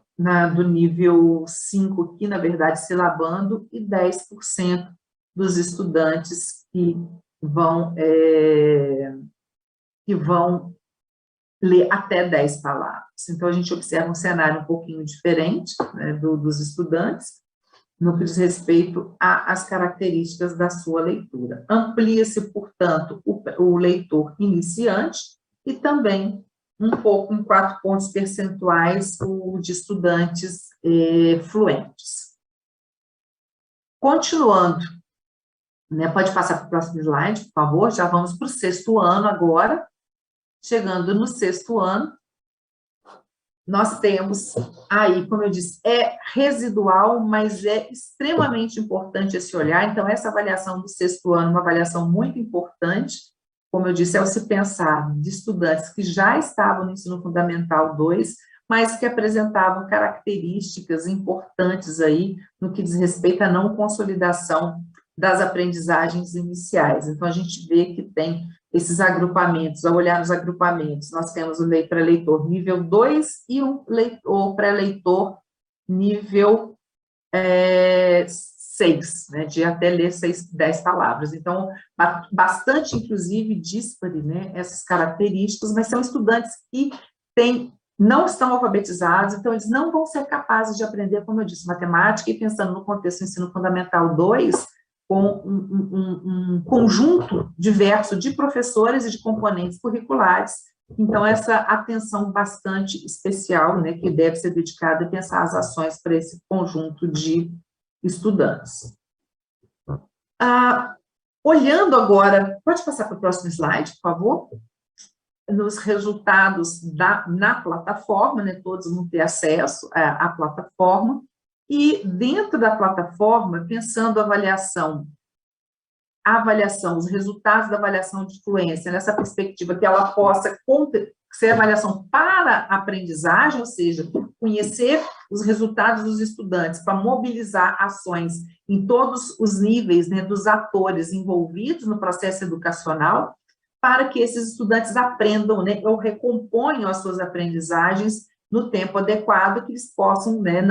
do nível 5 aqui, na verdade, silabando, e 10% dos estudantes que vão ler até 10 palavras. Então, a gente observa um cenário um pouquinho diferente, né, dos estudantes, no que diz respeito às características da sua leitura. Amplia-se, portanto, o leitor iniciante, e também um pouco, em 4 pontos percentuais, o de estudantes fluentes. Continuando, né, pode passar para o próximo slide, por favor, já vamos para o sexto ano agora. Chegando no sexto ano, nós temos aí, como eu disse, é residual, mas é extremamente importante esse olhar. Então, essa avaliação do sexto ano é uma avaliação muito importante, como eu disse, é o se pensar de estudantes que já estavam no ensino fundamental 2, mas que apresentavam características importantes aí no que diz respeito à não consolidação das aprendizagens iniciais. Então, a gente vê que tem esses agrupamentos. Ao olhar nos agrupamentos, nós temos o pré-leitor nível 2 e o pré-leitor nível 6, né, de até ler 10 palavras. Então, bastante, inclusive, díspare, né, essas características, mas são estudantes que não estão alfabetizados, então eles não vão ser capazes de aprender, como eu disse, matemática, e pensando no contexto do ensino fundamental 2, com um conjunto diverso de professores e de componentes curriculares. Então, essa atenção bastante especial, né, que deve ser dedicada a pensar as ações para esse conjunto de estudantes. Olhando agora, pode passar para o próximo slide, por favor? Nos resultados na plataforma, né, todos vão ter acesso à plataforma, e dentro da plataforma, pensando a avaliação, os resultados da avaliação de fluência, nessa perspectiva que ela possa ser avaliação para aprendizagem, ou seja, conhecer os resultados dos estudantes para mobilizar ações em todos os níveis, né, dos atores envolvidos no processo educacional, para que esses estudantes aprendam, né, ou recomponham as suas aprendizagens no tempo adequado, que eles possam, né,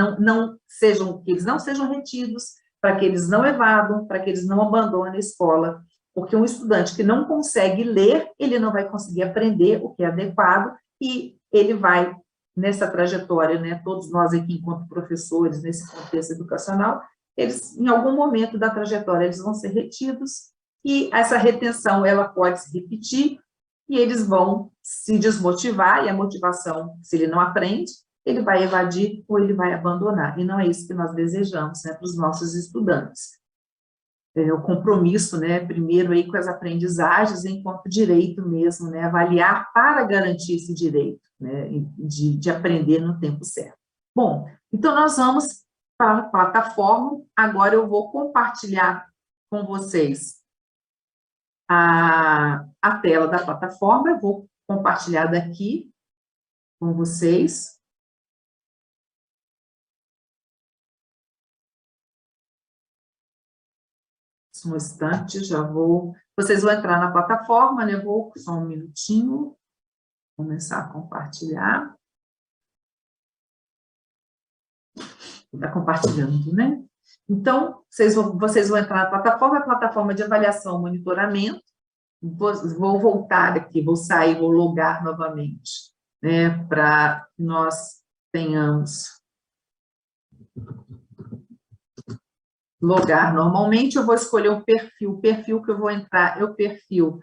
que eles não sejam retidos, para que eles não evadam, para que eles não abandonem a escola, porque um estudante que não consegue ler, ele não vai conseguir aprender o que é adequado, e ele vai nessa trajetória, né, todos nós aqui, enquanto professores, nesse contexto educacional, eles, em algum momento da trajetória, eles vão ser retidos, e essa retenção, ela pode se repetir, e eles vão se desmotivar, e a motivação, se ele não aprende, ele vai evadir ou ele vai abandonar, e não é isso que nós desejamos, né, para os nossos estudantes. O compromisso, né, primeiro aí com as aprendizagens enquanto direito mesmo, né, avaliar para garantir esse direito, né, de aprender no tempo certo. Bom, então nós vamos para a plataforma, agora eu vou compartilhar com vocês a tela da plataforma, eu vou compartilhar daqui com vocês. Um instante, já vou... Vocês vão entrar na plataforma, né? Eu vou só um minutinho, começar a compartilhar. Está compartilhando, né? Então, vocês vão entrar na plataforma, a plataforma de avaliação e monitoramento. Vou voltar aqui, vou sair, vou logar novamente, né? Para que nós tenhamos... Logar normalmente, eu vou escolher o perfil que eu vou entrar é o perfil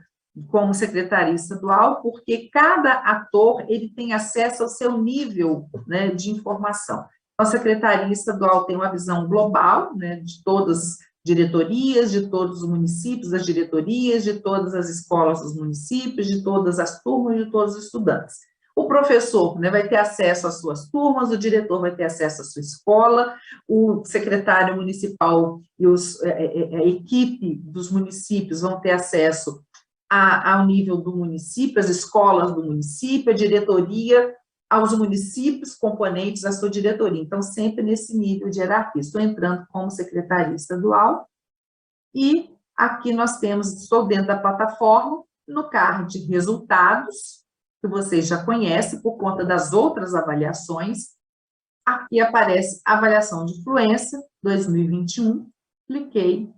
como secretaria estadual, porque cada ator ele tem acesso ao seu nível, né, de informação. A secretaria estadual tem uma visão global, né, de todas as diretorias, de todos os municípios, das diretorias, de todas as escolas dos municípios, de todas as turmas, de todos os estudantes. O professor, né, vai ter acesso às suas turmas, o diretor vai ter acesso à sua escola, o secretário municipal e a equipe dos municípios vão ter acesso ao nível do município, as escolas do município, a diretoria aos municípios, componentes da sua diretoria. Então, sempre nesse nível de hierarquia. Estou entrando como secretaria estadual e aqui nós temos, estou dentro da plataforma, no card resultados, que vocês já conhecem por conta das outras avaliações. Aqui aparece avaliação de fluência 2021, cliquei,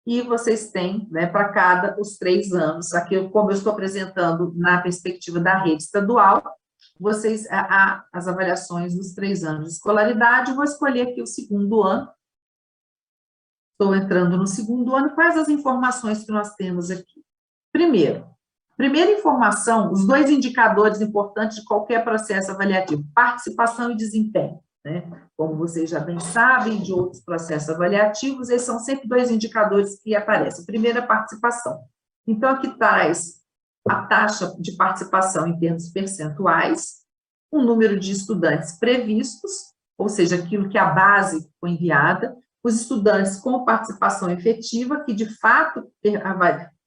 e vocês têm, né, para cada os 3 anos, aqui como eu estou apresentando na perspectiva da rede estadual, vocês, as avaliações dos 3 anos de escolaridade, vou escolher aqui o 2º ano, estou entrando no 2º ano, quais as informações que nós temos aqui? Primeira informação, os 2 indicadores importantes de qualquer processo avaliativo, participação e desempenho, né? Como vocês já bem sabem, de outros processos avaliativos, esses são sempre 2 indicadores que aparecem. Primeiro, a participação. Então, aqui traz a taxa de participação em termos percentuais, o número de estudantes previstos, ou seja, aquilo que a base foi enviada, os estudantes com participação efetiva, que de fato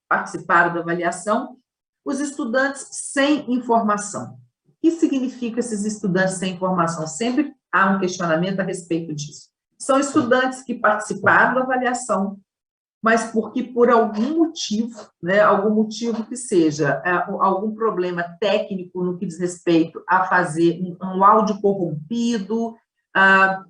participaram da avaliação, os estudantes sem informação. O que significa esses estudantes sem informação? Sempre há um questionamento a respeito disso. São estudantes que participaram da avaliação, mas porque por algum motivo, né, algum motivo que seja, algum problema técnico no que diz respeito a fazer um áudio corrompido,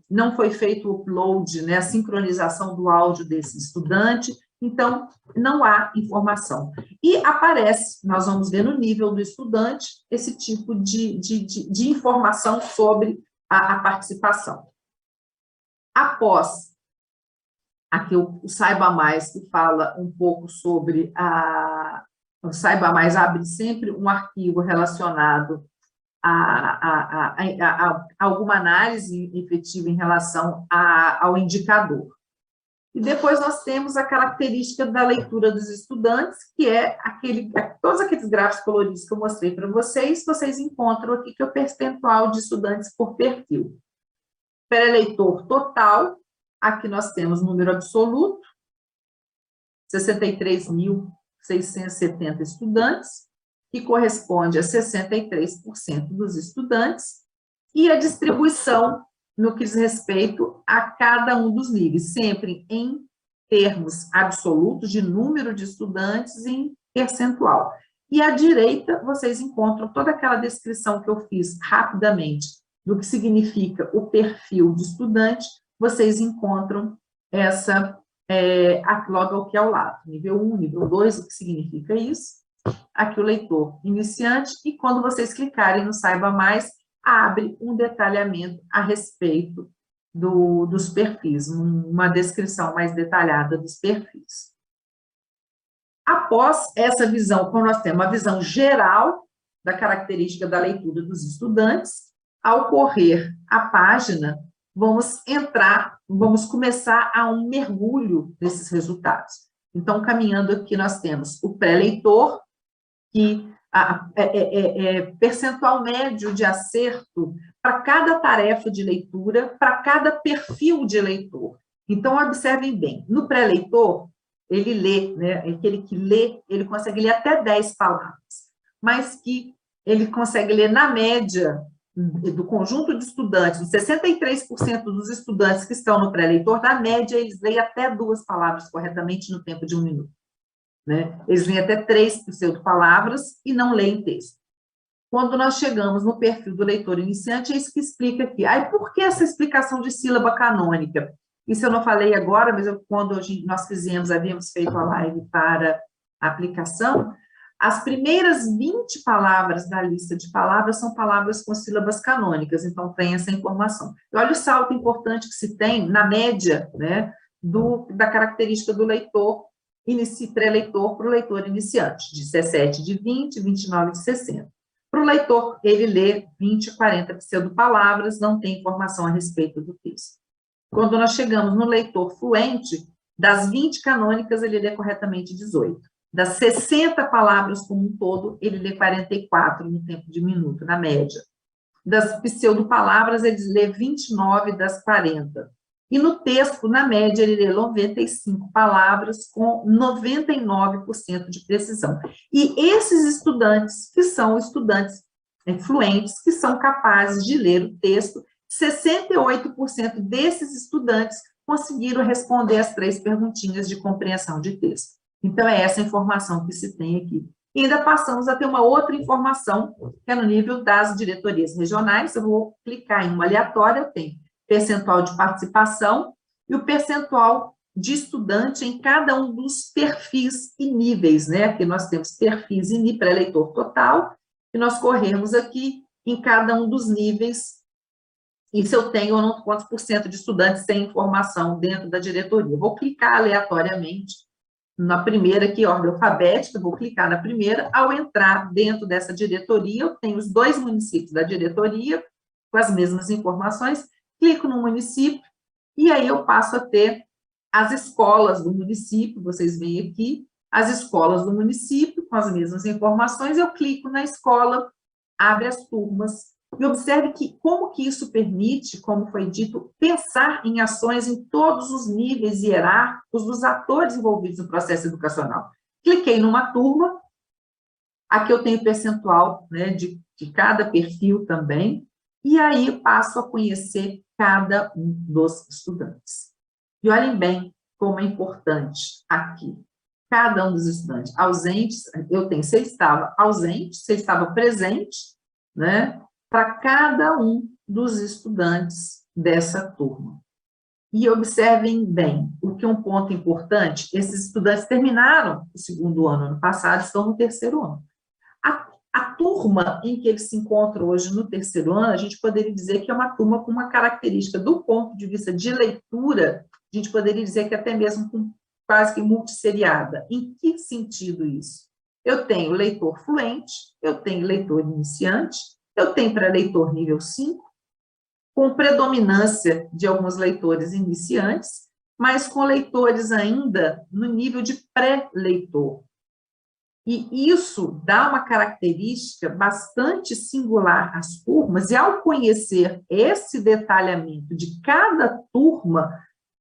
não foi feito o upload, né, a sincronização do áudio desse estudante, então, não há informação. E aparece, nós vamos ver no nível do estudante, esse tipo de informação sobre a participação. Após, aqui o Saiba Mais, que fala um pouco sobre o Saiba Mais abre sempre um arquivo relacionado a alguma análise efetiva em relação ao indicador. E depois nós temos a característica da leitura dos estudantes, que é todos aqueles gráficos coloridos que eu mostrei para vocês, vocês encontram aqui que é o percentual de estudantes por perfil. Para eleitor total, aqui nós temos número absoluto, 63.670 estudantes, que corresponde a 63% dos estudantes, e a distribuição no que diz respeito a cada um dos níveis, sempre em termos absolutos de número de estudantes em percentual. E à direita, vocês encontram toda aquela descrição que eu fiz rapidamente do que significa o perfil de estudante, vocês encontram logo aqui ao lado, nível 1, nível 2, o que significa isso? Aqui o leitor iniciante, e quando vocês clicarem no Saiba Mais, abre um detalhamento a respeito dos perfis, uma descrição mais detalhada dos perfis. Após essa visão, quando nós temos uma visão geral da característica da leitura dos estudantes, ao correr a página, vamos começar a um mergulho desses resultados. Então, caminhando aqui, nós temos o pré-leitor, que percentual médio de acerto para cada tarefa de leitura, para cada perfil de leitor. Então, observem bem, no pré-leitor, ele lê, né? Aquele que lê, ele consegue ler até 10 palavras, mas que ele consegue ler, na média, do conjunto de estudantes, os 63% dos estudantes que estão no pré-leitor, na média, eles leem até 2 palavras corretamente no tempo de 1 minuto. Né? Eles leem até 3 pseudo-palavras e não leem texto. Quando nós chegamos no perfil do leitor iniciante, é isso que explica aqui. Aí, por que essa explicação de sílaba canônica? Isso eu não falei agora, mas quando nós havíamos feito a live para a aplicação, as primeiras 20 palavras da lista de palavras são palavras com sílabas canônicas, então tem essa informação. E olha o salto importante que se tem na média, né, da característica do leitor pré-leitor para o leitor iniciante, de 17 de 20, 29 de 60. Para o leitor, ele lê 20, 40 pseudo-palavras, não tem informação a respeito do texto. Quando nós chegamos no leitor fluente, das 20 canônicas, ele lê corretamente 18. Das 60 palavras como um todo, ele lê 44 no tempo de minuto, na média. Das pseudo-palavras, ele lê 29 das 40. E no texto, na média, ele lê 95 palavras com 99% de precisão. E esses estudantes, que são estudantes fluentes, que são capazes de ler o texto, 68% desses estudantes conseguiram responder as 3 perguntinhas de compreensão de texto. Então, é essa informação que se tem aqui. E ainda passamos a ter uma outra informação, que é no nível das diretorias regionais. Eu vou clicar em uma aleatória, eu tenho percentual de participação e o percentual de estudante em cada um dos perfis e níveis, né? Porque nós temos perfis e pré-leitor total, e nós corremos aqui em cada um dos níveis, e se eu tenho ou não quantos por cento de estudantes sem informação dentro da diretoria. Vou clicar aleatoriamente na primeira aqui, ordem alfabética, vou clicar na primeira. Ao entrar dentro dessa diretoria, eu tenho os 2 municípios da diretoria, com as mesmas informações, clico no município, e aí eu passo a ter as escolas do município, vocês veem aqui, as escolas do município, com as mesmas informações, eu clico na escola, abre as turmas, e observe como que isso permite, como foi dito, pensar em ações em todos os níveis hierárquicos dos atores envolvidos no processo educacional. Cliquei numa turma, aqui eu tenho percentual, né, de cada perfil também, e aí passo a conhecer cada um dos estudantes. E olhem bem como é importante aqui, cada um dos estudantes ausentes, eu tenho se ele estava ausente, se ele estava presente, né, para cada um dos estudantes dessa turma. E observem bem, o que é um ponto importante, esses estudantes terminaram o 2º ano passado, estão no 3º ano. A turma em que eles se encontram hoje no 3º ano, a gente poderia dizer que é uma turma com uma característica, do ponto de vista de leitura, a gente poderia dizer que até mesmo com quase que multisseriada. Em que sentido isso? Eu tenho leitor fluente, eu tenho leitor iniciante, eu tenho pré-leitor nível 5, com predominância de alguns leitores iniciantes, mas com leitores ainda no nível de pré-leitor. E isso dá uma característica bastante singular às turmas, e ao conhecer esse detalhamento de cada turma,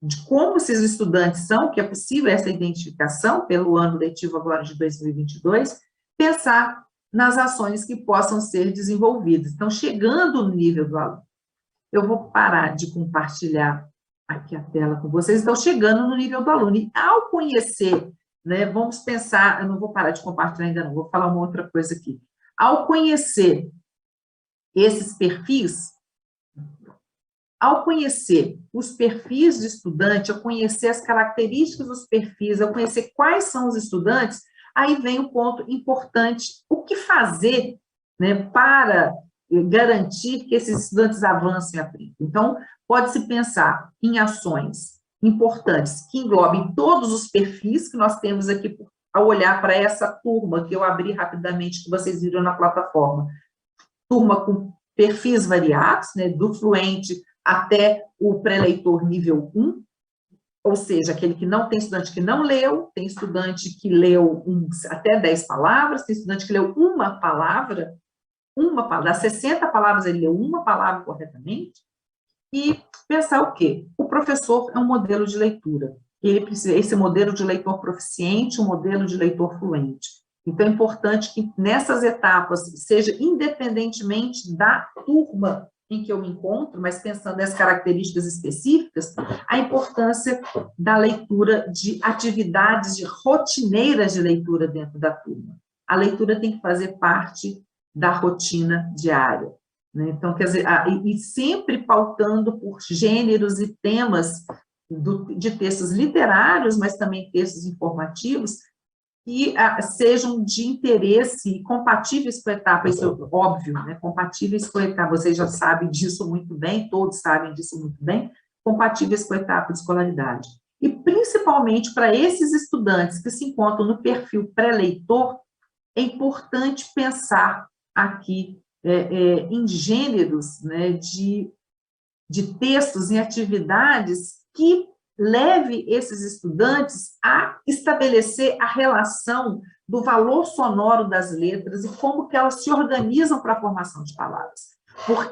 de como esses estudantes são, que é possível essa identificação pelo ano letivo agora de 2022, pensar nas ações que possam ser desenvolvidas. Então, chegando no nível do aluno, eu vou parar de compartilhar aqui a tela com vocês, então, chegando no nível do aluno, e ao conhecer, né, vamos pensar, eu não vou parar de compartilhar ainda não, vou falar uma outra coisa aqui. Ao conhecer esses perfis, ao conhecer os perfis de estudante, ao conhecer as características dos perfis, ao conhecer quais são os estudantes, aí vem o ponto importante, o que fazer, né, para garantir que esses estudantes avancem e aprendam. Então, pode-se pensar em ações importantes que englobem todos os perfis que nós temos aqui ao olhar para essa turma que eu abri rapidamente, que vocês viram na plataforma. Turma com perfis variados, né, do fluente até o pré-leitor nível 1, ou seja, aquele que não tem estudante que não leu, tem estudante que leu até 10 palavras, tem estudante que leu uma palavra, das 60 palavras ele leu uma palavra corretamente, e pensar o quê? O professor é um modelo de leitura, ele precisa, esse modelo de leitor proficiente, um modelo de leitor fluente. Então, é importante que nessas etapas, seja independentemente da turma em que eu me encontro, mas pensando nas características específicas, a importância da leitura de atividades rotineiras de leitura dentro da turma. A leitura tem que fazer parte da rotina diária, né? Então, quer dizer, e sempre pautando por gêneros e temas de textos literários, mas também textos informativos, que sejam de interesse e compatíveis com a etapa, isso é óbvio, né? Compatíveis com a etapa, vocês já sabem disso muito bem, todos sabem disso muito bem, compatíveis com a etapa de escolaridade. E principalmente para esses estudantes que se encontram no perfil pré-leitor, é importante pensar aqui em gêneros, né, de textos, em atividades que leve esses estudantes a estabelecer a relação do valor sonoro das letras e como que elas se organizam para a formação de palavras.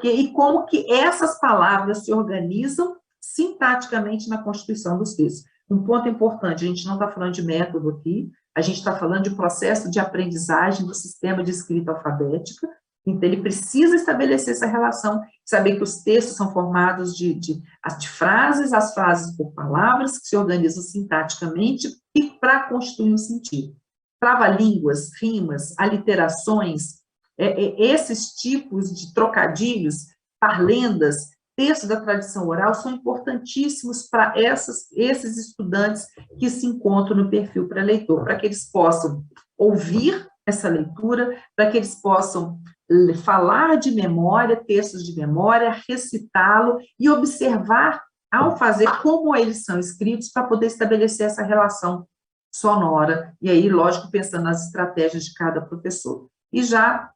E como que essas palavras se organizam sintaticamente na constituição dos textos. Um ponto importante, a gente não está falando de método aqui, a gente está falando de processo de aprendizagem do sistema de escrita alfabética. Então, ele precisa estabelecer essa relação, saber que os textos são formados de frases, as frases por palavras, que se organizam sintaticamente e para constituir um sentido. Trava-línguas, rimas, aliterações, esses tipos de trocadilhos, parlendas, textos da tradição oral são importantíssimos para esses estudantes que se encontram no perfil pré-leitor, para que eles possam ouvir essa leitura, para que eles possam falar de memória, textos de memória, recitá-lo e observar, ao fazer, como eles são escritos, para poder estabelecer essa relação sonora, e aí, lógico, pensando nas estratégias de cada professor. E já,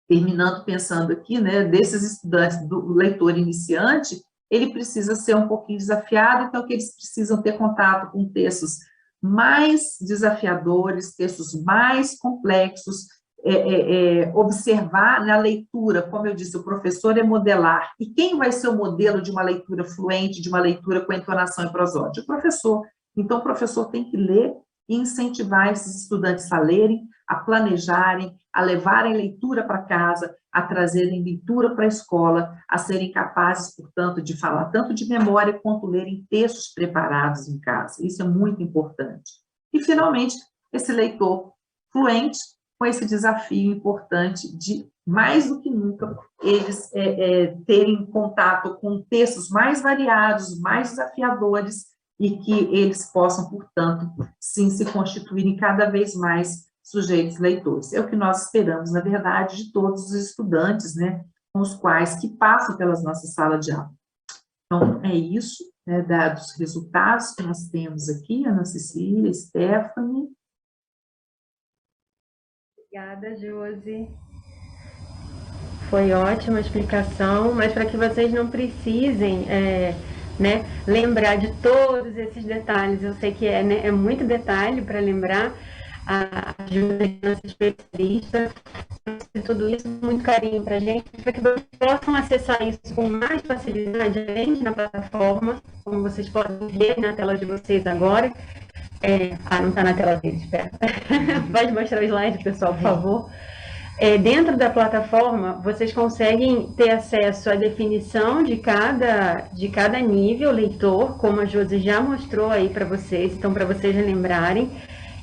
terminando pensando aqui, né, desses estudantes do leitor iniciante, ele precisa ser um pouquinho desafiado, então que eles precisam ter contato com textos mais desafiadores, textos mais complexos, observar na leitura, como eu disse, o professor é modelar, e quem vai ser o modelo de uma leitura fluente, de uma leitura com entonação e prosódia? O professor. Então, o professor tem que ler e incentivar esses estudantes a lerem, a planejarem, a levarem leitura para casa, a trazerem leitura para a escola, a serem capazes, portanto, de falar tanto de memória quanto lerem textos preparados em casa. Isso é muito importante. E, finalmente, esse leitor fluente, com esse desafio importante de, mais do que nunca, eles terem contato com textos mais variados, mais desafiadores, e que eles possam, portanto, sim, se constituírem cada vez mais sujeitos leitores. É o que nós esperamos, na verdade, de todos os estudantes, né, com os quais que passam pelas nossas salas de aula. Então, é isso, né, dados os resultados que nós temos aqui, Ana Cecília, Stephanie. Obrigada, Josi. Foi ótima a explicação, mas para que vocês não precisem né, lembrar de todos esses detalhes, eu sei que é muito detalhe para lembrar, a Josi, nossa especialista, tudo isso com muito carinho para a gente, para que vocês possam acessar isso com mais facilidade, além na plataforma, como vocês podem ver na tela de vocês agora. Não está na tela deles, espera. Pode mostrar o slide, pessoal, por favor. Dentro da plataforma, vocês conseguem ter acesso à definição de cada nível leitor, como a Josi já mostrou aí para vocês, então para vocês relembrarem.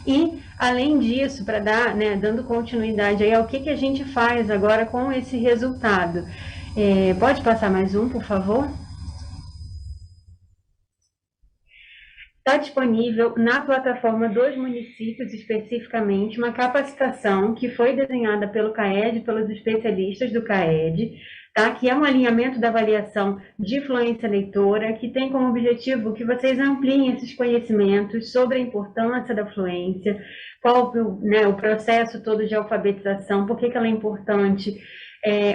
E, além disso, para dar, né, dando continuidade aí ao que a gente faz agora com esse resultado. Pode passar mais um, por favor? está disponível na plataforma dos municípios, especificamente, uma capacitação que foi desenhada pelo CAED, pelos especialistas do CAED, tá? Que é um alinhamento da avaliação de fluência leitora, que tem como objetivo que vocês ampliem esses conhecimentos sobre a importância da fluência, qual, né, o processo todo de alfabetização, por que ela é importante,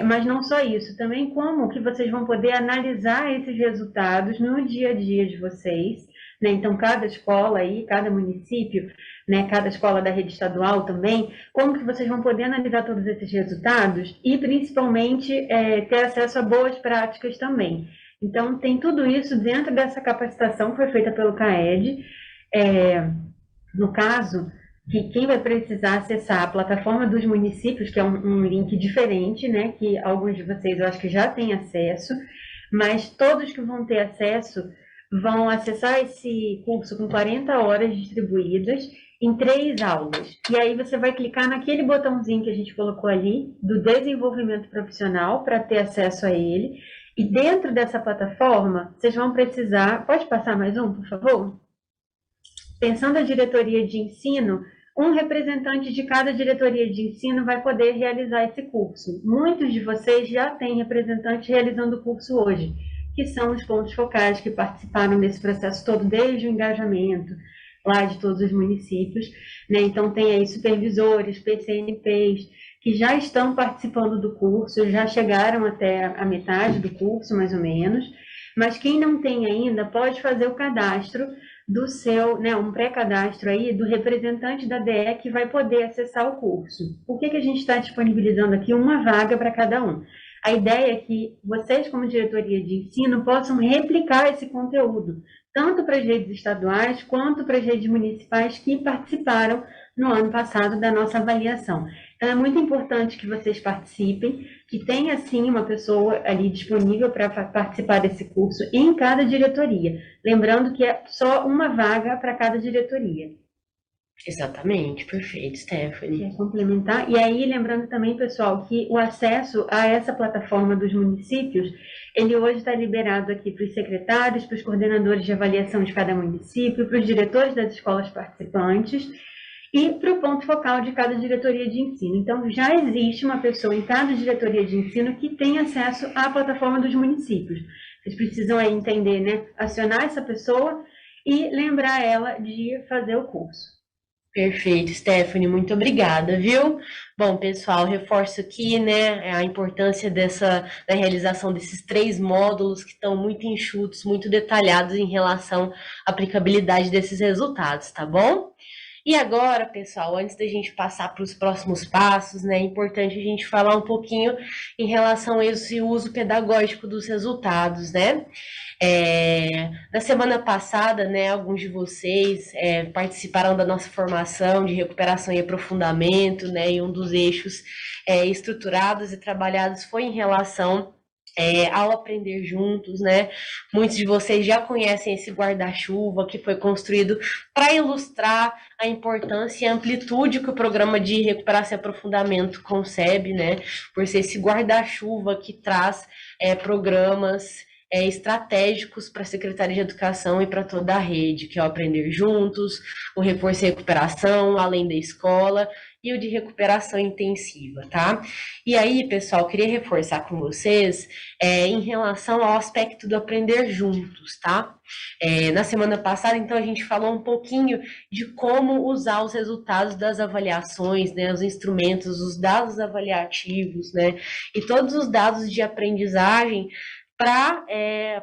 mas não só isso, também como que vocês vão poder analisar esses resultados no dia a dia de vocês, né? Então, cada escola aí, cada município, né, cada escola da rede estadual também, como que vocês vão poder analisar todos esses resultados e, principalmente, ter acesso a boas práticas também. Então, tem tudo isso dentro dessa capacitação que foi feita pelo CAED. No caso, que quem vai precisar acessar a plataforma dos municípios, que é um link diferente, né, que alguns de vocês eu acho que já têm acesso, mas todos que vão ter acesso vão acessar esse curso com 40 horas distribuídas em 3 aulas. E aí você vai clicar naquele botãozinho que a gente colocou ali, do desenvolvimento profissional, para ter acesso a ele. E dentro dessa plataforma, vocês vão precisar... Pode passar mais um, por favor? Pensando a diretoria de ensino, um representante de cada diretoria de ensino vai poder realizar esse curso. Muitos de vocês já têm representantes realizando o curso hoje, que são os pontos focais que participaram desse processo todo, desde o engajamento lá de todos os municípios, né? Então, tem aí supervisores, PCNPs, que já estão participando do curso, já chegaram até a metade do curso, mais ou menos, mas quem não tem ainda pode fazer o cadastro do seu, né, um pré-cadastro aí do representante da DE que vai poder acessar o curso. Por que a gente está disponibilizando aqui uma vaga para cada um? A ideia é que vocês, como diretoria de ensino, possam replicar esse conteúdo, tanto para as redes estaduais quanto para as redes municipais que participaram no ano passado da nossa avaliação. Então, é muito importante que vocês participem, que tenha, sim, uma pessoa ali disponível para participar desse curso em cada diretoria. Lembrando que é só uma vaga para cada diretoria. Exatamente, perfeito, Stephanie. Quer complementar? E aí, lembrando também, pessoal, que o acesso a essa plataforma dos municípios, ele hoje está liberado aqui para os secretários, para os coordenadores de avaliação de cada município, para os diretores das escolas participantes e para o ponto focal de cada diretoria de ensino. Então, já existe uma pessoa em cada diretoria de ensino que tem acesso à plataforma dos municípios. Vocês precisam aí entender, né? Acionar essa pessoa e lembrar ela de fazer o curso. Perfeito, Stephanie, muito obrigada, viu? Bom, pessoal, reforço aqui, né, a importância da realização desses 3 módulos que estão muito enxutos, muito detalhados em relação à aplicabilidade desses resultados, tá bom? E agora, pessoal, antes da gente passar para os próximos passos, né, é importante a gente falar um pouquinho em relação a esse uso pedagógico dos resultados, né? Na semana passada, né, alguns de vocês participaram da nossa formação de recuperação e aprofundamento, né, e um dos eixos estruturados e trabalhados foi em relação ao aprender juntos, né? Muitos de vocês já conhecem esse guarda-chuva que foi construído para ilustrar a importância e a amplitude que o programa de recuperação e aprofundamento concebe, né? Por ser esse guarda-chuva que traz programas estratégicos para a Secretaria de Educação e para toda a rede, que é o Aprender Juntos, o Reforço e Recuperação, além da escola, e o de recuperação intensiva, tá? E aí, pessoal, queria reforçar com vocês em relação ao aspecto do aprender juntos, tá? Na semana passada, então, a gente falou um pouquinho de como usar os resultados das avaliações, né? Os instrumentos, os dados avaliativos, né? E todos os dados de aprendizagem para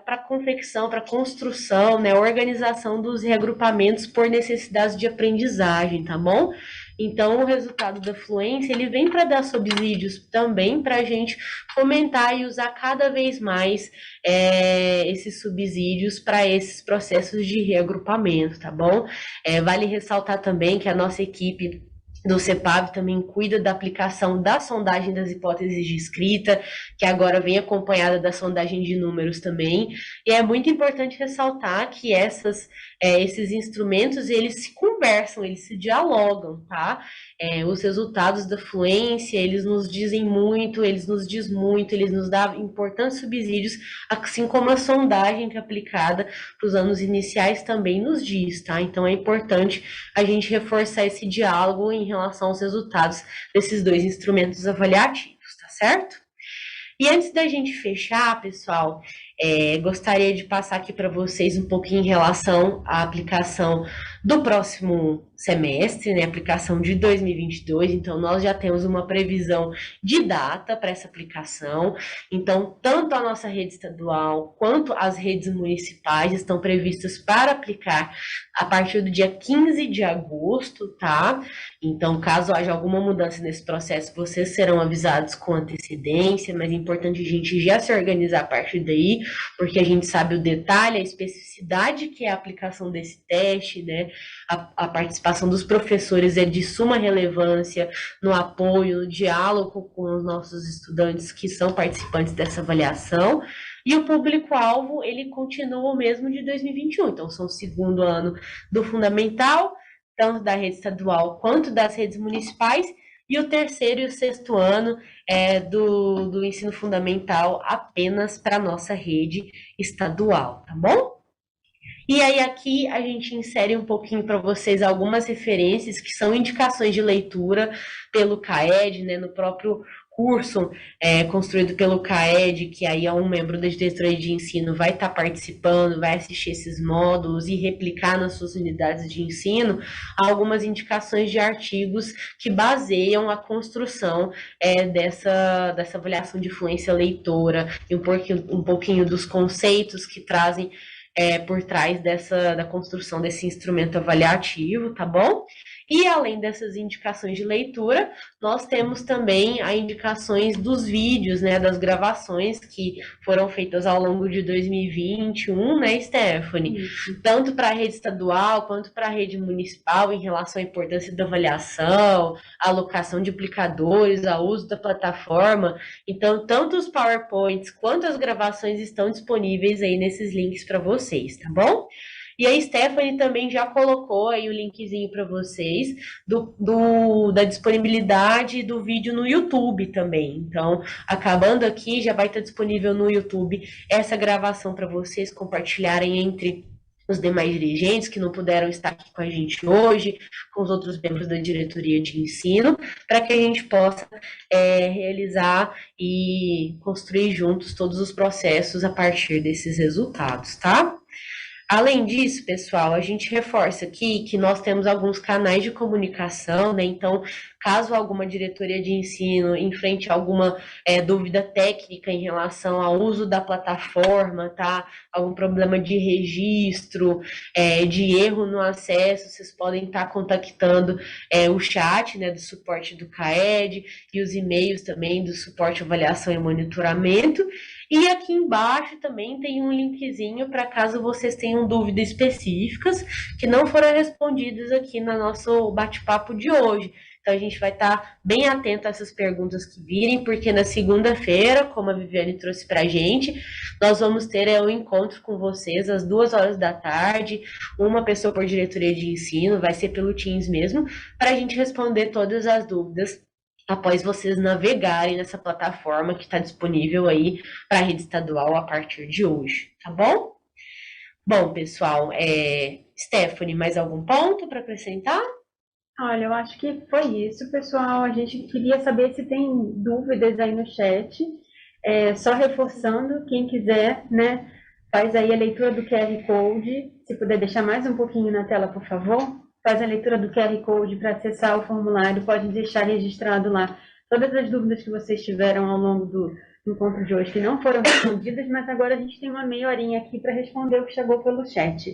a confecção, para a construção, né, organização dos reagrupamentos por necessidades de aprendizagem, tá bom? Então, o resultado da fluência, ele vem para dar subsídios também para a gente fomentar e usar cada vez mais esses subsídios para esses processos de reagrupamento, tá bom? Vale ressaltar também que a nossa equipe do CEPAV também cuida da aplicação da sondagem das hipóteses de escrita, que agora vem acompanhada da sondagem de números também. E é muito importante ressaltar que esses instrumentos, eles se conversam, eles se dialogam, tá? Os resultados da fluência, eles nos dizem muito, eles nos diz muito, eles nos dão importantes subsídios, assim como a sondagem que é aplicada para os anos iniciais também nos diz, tá? Então é importante a gente reforçar esse diálogo em relação aos resultados desses dois instrumentos avaliativos, tá certo? E antes da gente fechar, pessoal, gostaria de passar aqui para vocês um pouquinho em relação à aplicação do próximo semestre, né, aplicação de 2022, então nós já temos uma previsão de data para essa aplicação, então tanto a nossa rede estadual quanto as redes municipais estão previstas para aplicar a partir do dia 15 de agosto, tá? Então, caso haja alguma mudança nesse processo, vocês serão avisados com antecedência, mas é importante a gente já se organizar a partir daí, porque a gente sabe o detalhe, a especificidade que é a aplicação desse teste, né? A participação dos professores é de suma relevância no apoio, no diálogo com os nossos estudantes que são participantes dessa avaliação. E o público-alvo, ele continua o mesmo de 2021. Então, são o segundo ano do fundamental, tanto da rede estadual quanto das redes municipais, e o terceiro e o sexto ano do ensino fundamental apenas para a nossa rede estadual, tá bom? E aí aqui a gente insere um pouquinho para vocês algumas referências que são indicações de leitura pelo CAED, né, no próprio curso construído pelo CAED, que aí é um membro da diretoria de ensino, vai estar participando, vai assistir esses módulos e replicar nas suas unidades de ensino algumas indicações de artigos que baseiam a construção dessa avaliação de fluência leitora e um pouquinho dos conceitos que trazem por trás da construção desse instrumento avaliativo, tá bom? E além dessas indicações de leitura, nós temos também as indicações dos vídeos, né, das gravações que foram feitas ao longo de 2021, né, Stephanie? Isso. Tanto para a rede estadual quanto para a rede municipal em relação à importância da avaliação, a alocação de aplicadores, ao uso da plataforma. Então, tanto os PowerPoints quanto as gravações estão disponíveis aí nesses links para vocês, tá bom? E a Stephanie também já colocou aí o linkzinho para vocês da disponibilidade do vídeo no YouTube também. Então, acabando aqui, já vai estar disponível no YouTube essa gravação para vocês compartilharem entre os demais dirigentes que não puderam estar aqui com a gente hoje, com os outros membros da diretoria de ensino, para que a gente possa realizar e construir juntos todos os processos a partir desses resultados, tá? Além disso, pessoal, a gente reforça aqui que nós temos alguns canais de comunicação, né? Então, caso alguma diretoria de ensino enfrente alguma dúvida técnica em relação ao uso da plataforma, tá? Algum problema de registro, de erro no acesso, vocês podem estar contactando o chat, né, do suporte do CAED e os e-mails também do suporte avaliação e monitoramento. E aqui embaixo também tem um linkzinho para caso vocês tenham dúvidas específicas que não foram respondidas aqui no nosso bate-papo de hoje. Então, a gente vai estar bem atento a essas perguntas que virem, porque na segunda-feira, como a Viviane trouxe para a gente, nós vamos ter um encontro com vocês às 2h da tarde, uma pessoa por diretoria de ensino, vai ser pelo Teams mesmo, para a gente responder todas as dúvidas após vocês navegarem nessa plataforma que está disponível aí para a rede estadual a partir de hoje, tá bom? Bom, pessoal, Stephanie, mais algum ponto para acrescentar? Olha, eu acho que foi isso, pessoal. A gente queria saber se tem dúvidas aí no chat. Só reforçando, quem quiser, né, faz aí a leitura do QR Code. Se puder deixar mais um pouquinho na tela, por favor. Faz a leitura do QR Code para acessar o formulário, pode deixar registrado lá todas as dúvidas que vocês tiveram ao longo do encontro de hoje, que não foram respondidas, mas agora a gente tem uma meia horinha aqui para responder o que chegou pelo chat.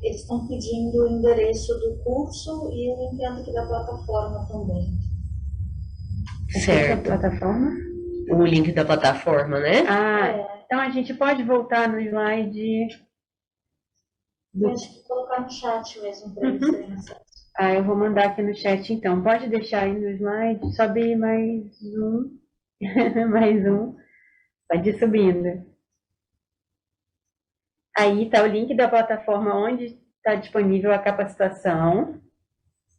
Eles estão pedindo o endereço do curso e o link aqui da plataforma também. Certo. Plataforma? O link da plataforma, né? Então a gente pode voltar no slide... Acho que colocar no chat mesmo para eles terem acesso. Eu vou mandar aqui no chat, então. Pode deixar aí no slide, sobe mais um, mais um, pode ir subindo. Aí está o link da plataforma onde está disponível a capacitação,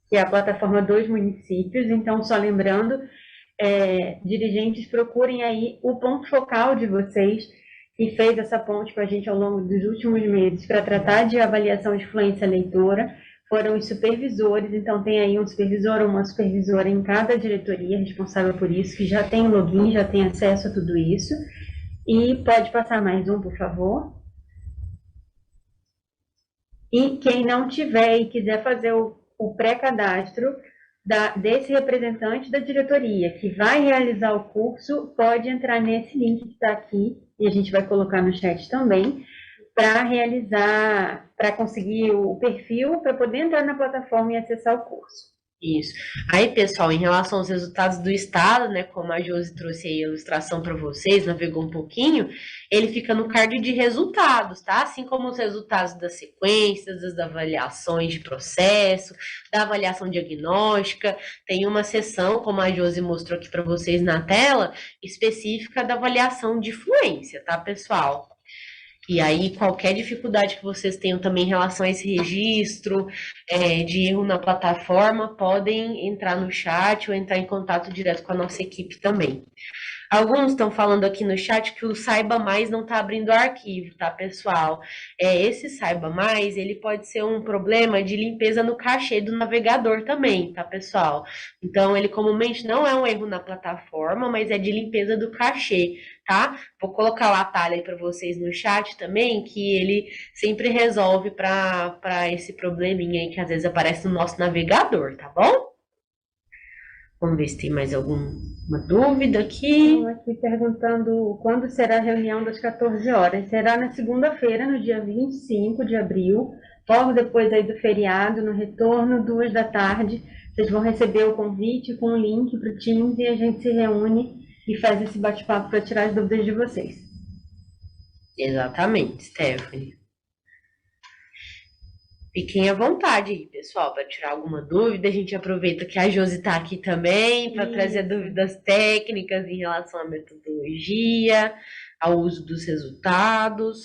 que é a plataforma dos municípios. Então, só lembrando, dirigentes, procurem aí o ponto focal de vocês, que fez essa ponte com a gente ao longo dos últimos meses para tratar de avaliação de fluência leitora, foram os supervisores. Então, tem aí um supervisor ou uma supervisora em cada diretoria responsável por isso, que já tem login, já tem acesso a tudo isso. E pode passar mais um, por favor. E quem não tiver e quiser fazer o pré-cadastro desse representante da diretoria, que vai realizar o curso, pode entrar nesse link que está aqui, e a gente vai colocar no chat também, para realizar, para conseguir o perfil, para poder entrar na plataforma e acessar o curso. Isso. Aí, pessoal, em relação aos resultados do estado, né, como a Josi trouxe aí a ilustração para vocês, navegou um pouquinho, ele fica no card de resultados, tá? Assim como os resultados das sequências, das avaliações de processo, da avaliação diagnóstica, tem uma seção, como a Josi mostrou aqui para vocês na tela, específica da avaliação de fluência, tá, pessoal? E aí, qualquer dificuldade que vocês tenham também em relação a esse registro de erro na plataforma, podem entrar no chat ou entrar em contato direto com a nossa equipe também. Alguns estão falando aqui no chat que o Saiba Mais não está abrindo o arquivo, tá, pessoal? Esse Saiba Mais, ele pode ser um problema de limpeza no cachê do navegador também, tá, pessoal? Então, ele comumente não é um erro na plataforma, mas é de limpeza do cachê, tá? Vou colocar o atalho aí para vocês no chat também, que ele sempre resolve para esse probleminha aí que às vezes aparece no nosso navegador, tá bom? Vamos ver se tem mais alguma dúvida aqui. Estou aqui perguntando quando será a reunião das 14 horas. Será na segunda-feira, no dia 25 de abril, logo depois aí do feriado, no retorno, 2 da tarde. Vocês vão receber o convite com o link para o Teams e a gente se reúne e faz esse bate-papo para tirar as dúvidas de vocês. Exatamente, Stephanie. Fiquem à vontade aí, pessoal, para tirar alguma dúvida. A gente aproveita que a Josi está aqui também para trazer dúvidas técnicas em relação à metodologia, ao uso dos resultados.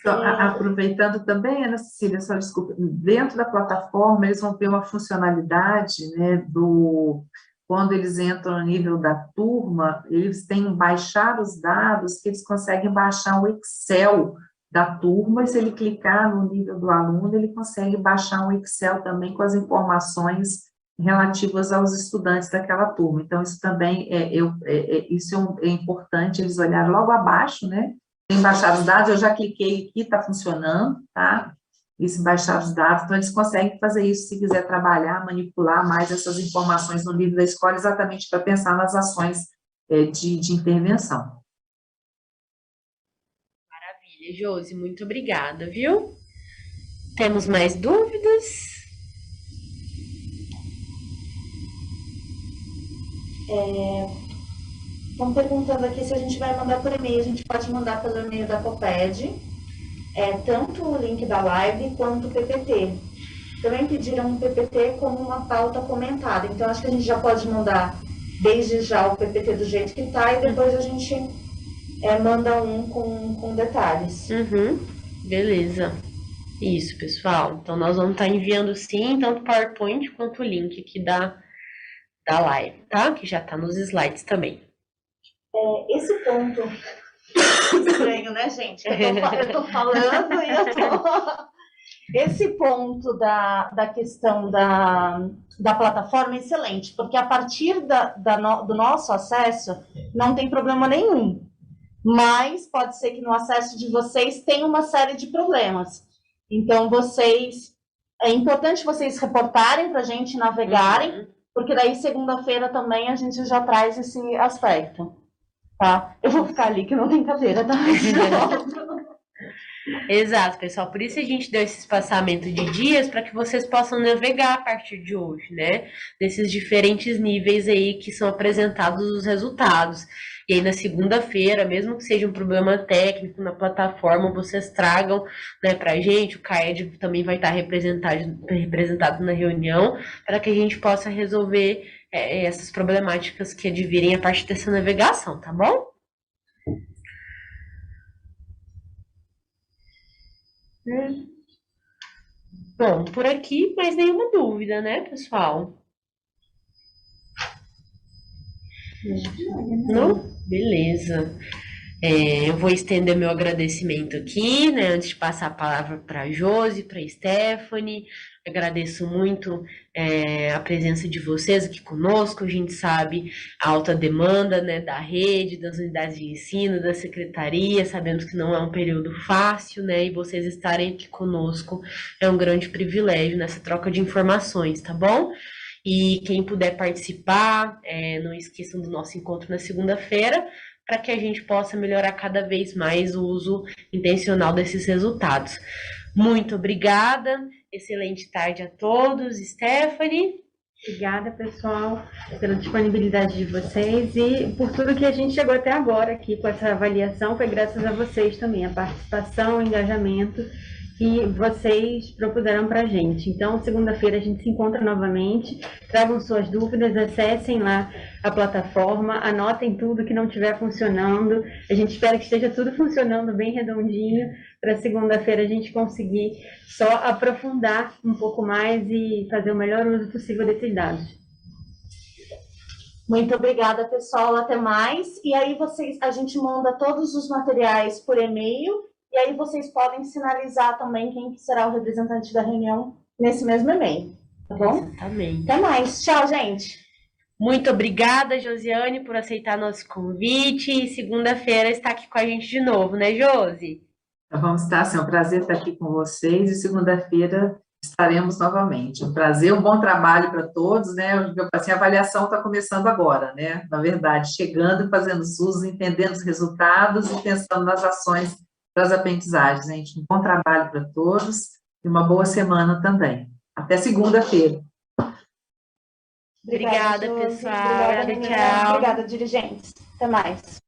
Aproveitando também, Ana Cecília, só desculpa, dentro da plataforma eles vão ter uma funcionalidade, né, quando eles entram no nível da turma, eles têm que baixar os dados, que eles conseguem baixar o Excel da turma, e se ele clicar no nível do aluno, ele consegue baixar um Excel também com as informações relativas aos estudantes daquela turma. Então, isso também é importante eles olharem logo abaixo, né? Tem baixar os dados, eu já cliquei aqui, está funcionando, tá? Isso, baixar os dados, então eles conseguem fazer isso se quiser trabalhar, manipular mais essas informações no nível da escola, exatamente para pensar nas ações de intervenção. Josi, muito obrigada, viu? Temos mais dúvidas? Estão perguntando aqui se a gente vai mandar por e-mail. A gente pode mandar pelo e-mail da Coped, tanto o link da live quanto o PPT. Também pediram um PPT como uma pauta comentada. Então, acho que a gente já pode mandar desde já o PPT do jeito que está e depois a gente manda um com detalhes. Beleza. Isso, pessoal. Então, nós vamos estar enviando, sim, tanto o PowerPoint quanto o link aqui da live, tá? Que já está nos slides também. Esse ponto... Estranho, né, gente? Eu tô falando e eu tô... Esse ponto da questão da plataforma é excelente, porque a partir do nosso acesso não tem problema nenhum. Mas pode ser que no acesso de vocês tenha uma série de problemas. Então, é importante vocês reportarem para a gente, navegarem, porque daí segunda-feira também a gente já traz esse aspecto, tá? Eu vou ficar ali que não tem cadeira, tá? Exato, pessoal. Por isso a gente deu esse espaçamento de dias para que vocês possam navegar a partir de hoje, né? Desses diferentes níveis aí que são apresentados os resultados. E aí na segunda-feira, mesmo que seja um problema técnico na plataforma, vocês tragam, né, para a gente. O CAED também vai estar representado na reunião, para que a gente possa resolver essas problemáticas que advirem a partir dessa navegação, tá bom? Bom, por aqui, mais nenhuma dúvida, né, pessoal? Não? Beleza. Eu vou estender meu agradecimento aqui, né, antes de passar a palavra para a Josi, para a Stephanie. Agradeço muito a presença de vocês aqui conosco. A gente sabe a alta demanda, né, da rede, das unidades de ensino, da secretaria. Sabemos que não é um período fácil, né, e vocês estarem aqui conosco é um grande privilégio nessa troca de informações, tá bom? E quem puder participar, não esqueçam do nosso encontro na segunda-feira, para que a gente possa melhorar cada vez mais o uso intencional desses resultados. Muito obrigada, excelente tarde a todos. Stephanie? Obrigada, pessoal, pela disponibilidade de vocês e por tudo que a gente chegou até agora aqui com essa avaliação. Foi graças a vocês também, a participação, o engajamento que vocês propuseram para a gente. Então, segunda-feira a gente se encontra novamente. Tragam suas dúvidas, acessem lá a plataforma, anotem tudo que não estiver funcionando. A gente espera que esteja tudo funcionando bem redondinho, para segunda-feira a gente conseguir só aprofundar um pouco mais e fazer o melhor uso possível desses dados. Muito obrigada, pessoal. Até mais. E aí a gente manda todos os materiais por e-mail. E aí vocês podem sinalizar também quem será o representante da reunião nesse mesmo e-mail, tá bom? Exatamente. Até mais. Tchau, gente. Muito obrigada, Josiane, por aceitar nosso convite. E segunda-feira está aqui com a gente de novo, né, Josi? Vamos estar, assim, é um prazer estar aqui com vocês e segunda-feira estaremos novamente. Um prazer, um bom trabalho para todos, né? Assim, a avaliação está começando agora, né? Na verdade, chegando, fazendo usos, entendendo os resultados e pensando nas ações para as aprendizagens, gente. Um bom trabalho para todos e uma boa semana também. Até segunda-feira. Obrigada, pessoal. Obrigada, tchau. Obrigada, dirigentes. Até mais.